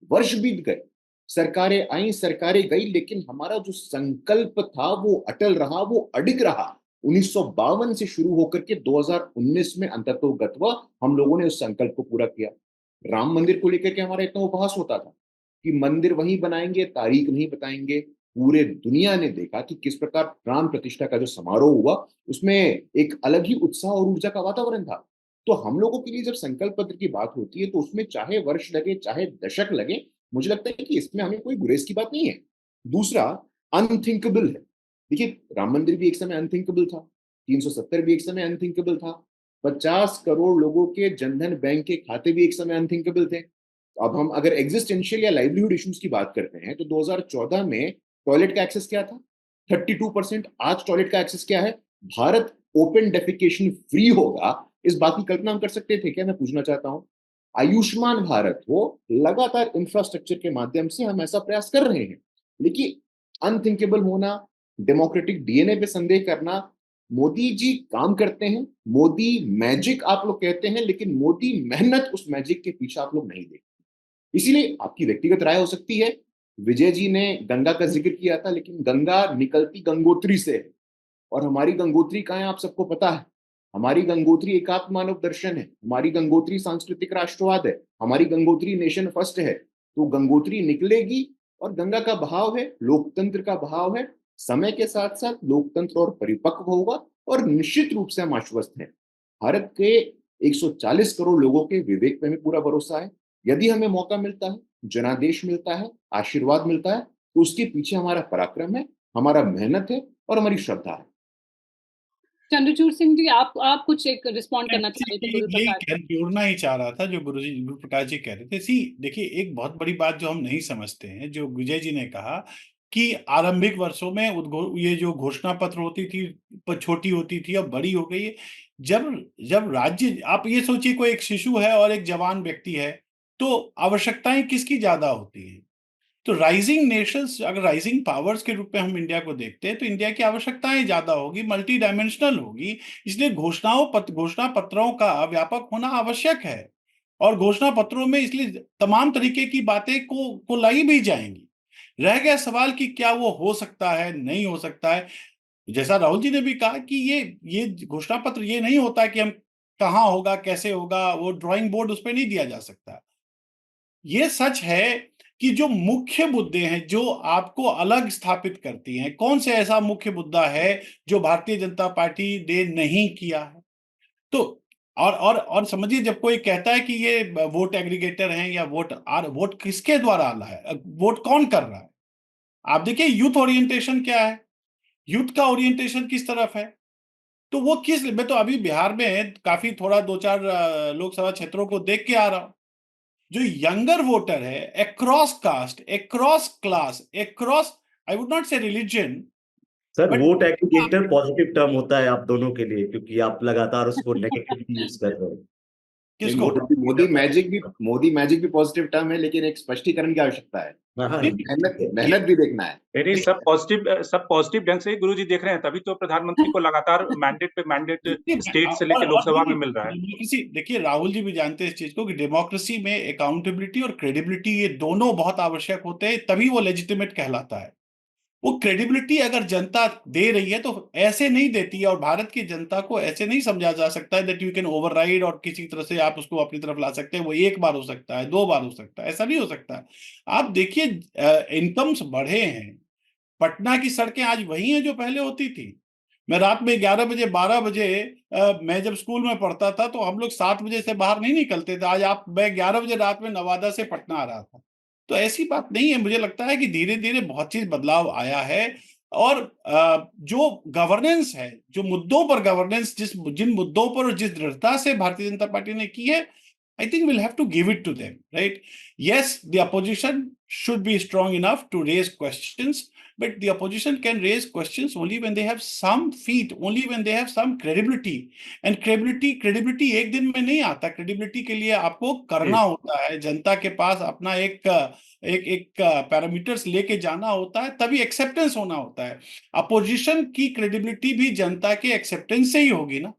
वर्ष बीत गए, सरकारें आई, सरकारें गई, लेकिन हमारा जो संकल्प था वो अटल रहा, वो अडिग रहा 1952 से शुरू होकर के 2019 में अंततोगत्वा हम लोगों ने उस संकल्प को पूरा किया। राम मंदिर को लेकर के हमारा इतना उपहास होता था कि मंदिर वहीं बनाएंगे, तारीख नहीं बताएंगे। पूरे दुनिया ने देखा कि किस प्रकार प्राण प्रतिष्ठा का जो समारोह हुआ, उसमें एक अलग ही उत्साह और ऊर्जा का वातावरण था। तो हम लोगों के लिए जब संकल्प पत्र की बात होती है, तो उसमें चाहे वर्ष लगे, चाहे दशक लगे, मुझे लगता है कि इसमें हमें कोई गुरेज की बात नहीं है। दूसरा, अनथिंकेबल है। देखिए, राम मंदिर भी एक समय अनथिंकेबल था, 370 भी एक समय अनथिंकेबल था, 50 करोड़ लोगों के जनधन बैंक के खाते भी एक समय अनथिंकेबल थे। अब हम अगर एग्जिस्टेंशियल या लाइवलीहुड इश्यूज की बात करते हैं, तो 2014 में टॉयलेट का एक्सेस क्या था? 32%। आज टॉयलेट का एक्सेस क्या है? भारत ओपन डेफिकेशन फ्री होगा, इस बात की कल्पना हम कर सकते थे क्या? मैं पूछना चाहता हूं। आयुष्मान भारत हो, लगातार इंफ्रास्ट्रक्चर के माध्यम से हम ऐसा प्रयास कर रहे हैं। लेकिन अनथिंकेबल होना, डेमोक्रेटिक डीएनए पे संदेह करना, मोदी जी काम करते हैं, मोदी मैजिक आप लोग कहते हैं, लेकिन मोदी मेहनत, उस मैजिक के पीछे आप लोग नहीं देखते। इसीलिए आपकी व्यक्तिगत राय हो सकती है। विजय जी ने गंगा का जिक्र किया था, लेकिन गंगा निकलती गंगोत्री से है, और हमारी गंगोत्री कहाँ है आप सबको पता है। हमारी गंगोत्री एकात्म मानव दर्शन है, हमारी गंगोत्री सांस्कृतिक राष्ट्रवाद है, हमारी गंगोत्री नेशन फर्स्ट है। तो गंगोत्री निकलेगी, और गंगा का बहाव है, लोकतंत्र का बहाव है। समय के साथ साथ लोकतंत्र और परिपक्व होगा, और निश्चित रूप से हम आश्वस्त हैं। भारत के 140 करोड़ लोगों के विवेक पे हमें पूरा भरोसा है। यदि हमें मौका मिलता है, जनादेश मिलता है, आशीर्वाद मिलता है, तो उसके पीछे हमारा पराक्रम है, हमारा मेहनत है, और हमारी श्रद्धा है। चंद्रचूड़ सिंह जी, आप कुछ एक रिस्पॉन्ड करना चाह रहे थे गुरु यही प्रकाश। जोड़ना ही चाह रहा था जो गुरु प्रकाश जी कह रहे थे। देखिए, एक बहुत बड़ी बात जो हम नहीं समझते हैं, जो विजय जी ने कहा कि आरंभिक वर्षों में ये जो घोषणा पत्र होती थी, छोटी होती थी, अब बड़ी हो गई है। जब जब राज्य, आप ये सोचिए, कोई एक शिशु है और एक जवान व्यक्ति है, तो आवश्यकताएं किसकी ज्यादा होती है? तो राइजिंग नेशंस, अगर राइजिंग पावर्स के रूप में हम इंडिया को देखते हैं, तो इंडिया की आवश्यकताएं ज्यादा होगी, मल्टी डायमेंशनल होगी। इसलिए घोषणा पत्रों का व्यापक होना आवश्यक है, और घोषणा पत्रों में इसलिए तमाम तरीके की बातें को लाई भी जाएंगी। रह गया सवाल कि क्या वो हो सकता है, नहीं हो सकता है। जैसा राहुल जी ने भी कहा कि ये घोषणा पत्र ये नहीं होता कि हम कहाँ होगा, कैसे होगा, वो ड्राइंग बोर्ड उस पर नहीं दिया जा सकता। ये सच है कि जो मुख्य मुद्दे हैं जो आपको अलग स्थापित करती हैं, कौन से ऐसा मुख्य मुद्दा है जो भारतीय जनता पार्टी ने नहीं किया है? तो और समझिए, जब कोई कहता है कि ये वोट एग्रीगेटर हैं या वोट किसके द्वारा आ रहा है, वोट कौन कर रहा है? आप देखिए, यूथ ओरिएंटेशन क्या है, यूथ का ओरिएंटेशन किस तरफ है। तो वो मैं तो अभी बिहार में काफी थोड़ा 2-4 लोकसभा क्षेत्रों को देख के आ रहा हूं। जो यंगर वोटर है, across caste, across class, across, I would not say religion, sir, but vote aggregator positive term होता है आप दोनों के लिए, क्योंकि आप लगातार उसको नेगेटिवली यूज कर रहे हो। किसको? मोदी मैजिक भी पॉजिटिव टर्म है, लेकिन एक स्पष्टीकरण की आवश्यकता है। हाँ, मेहनत भी देखना है। नहीं, सब पॉजिटिव ढंग से गुरु जी देख रहे हैं, तभी तो प्रधानमंत्री को लगातार मैंडेट पे मैंडेट स्टेट से लेकर लोकसभा में मिल रहा है। डेमोक्रेसी, देखिए राहुल जी भी जानते हैं इस चीज को कि डेमोक्रेसी में अकाउंटेबिलिटी और क्रेडिबिलिटी, ये दोनों बहुत आवश्यक होते हैं, तभी वो लेजिटिमेट कहलाता है। वो क्रेडिबिलिटी अगर जनता दे रही है तो ऐसे नहीं देती है, और भारत की जनता को ऐसे नहीं समझा जा सकता है दैट यू कैन ओवरराइड और किसी तरह से आप उसको अपनी तरफ ला सकते हैं। वो एक बार हो सकता है, 2 बार हो सकता है, ऐसा नहीं हो सकता है। आप देखिए, इनकम्स बढ़े हैं। पटना की सड़कें आज वही हैं जो पहले होती थी। मैं रात में 11 बजे 12 बजे, मैं जब स्कूल में पढ़ता था तो हम लोग 7 बजे से बाहर नहीं निकलते थे। आज मैं 11 बजे रात में नवादा से पटना आ रहा था। तो ऐसी बात नहीं है। मुझे लगता है कि धीरे धीरे बहुत चीज बदलाव आया है, और जो गवर्नेंस है, जो मुद्दों पर गवर्नेंस, जिन मुद्दों पर और जिस दृढ़ता से भारतीय जनता पार्टी ने की है, I think we'll have to give it to them, right? Yes, the opposition should be strong enough to raise questions, but the opposition can raise questions only when they have some feet, only when they have some credibility. And credibility एक दिन में नहीं आता। credibility के लिए आपको करना होता है, जनता के पास अपना एक पैरामीटर्स लेके जाना होता है, तभी एक्सेप्टेंस होना होता है। अपोजिशन की क्रेडिबिलिटी भी जनता के एक्सेप्टेंस से ही होगी ना।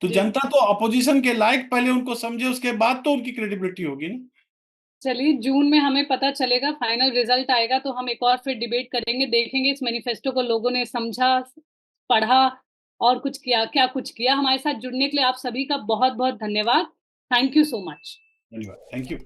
तो जनता तो अपोजिशन के लायक पहले उनको समझे, उसके बाद तो उनकी क्रेडिबिलिटी होगी ना। चलिए, जून में हमें पता चलेगा, फाइनल रिजल्ट आएगा तो हम एक और फिर डिबेट करेंगे, देखेंगे इस मैनिफेस्टो को लोगों ने समझा, पढ़ा, और कुछ किया, क्या कुछ किया। हमारे साथ जुड़ने के लिए आप सभी का बहुत बहुत धन्यवाद। Thank you so much. धन्यवाद, थैंक यू।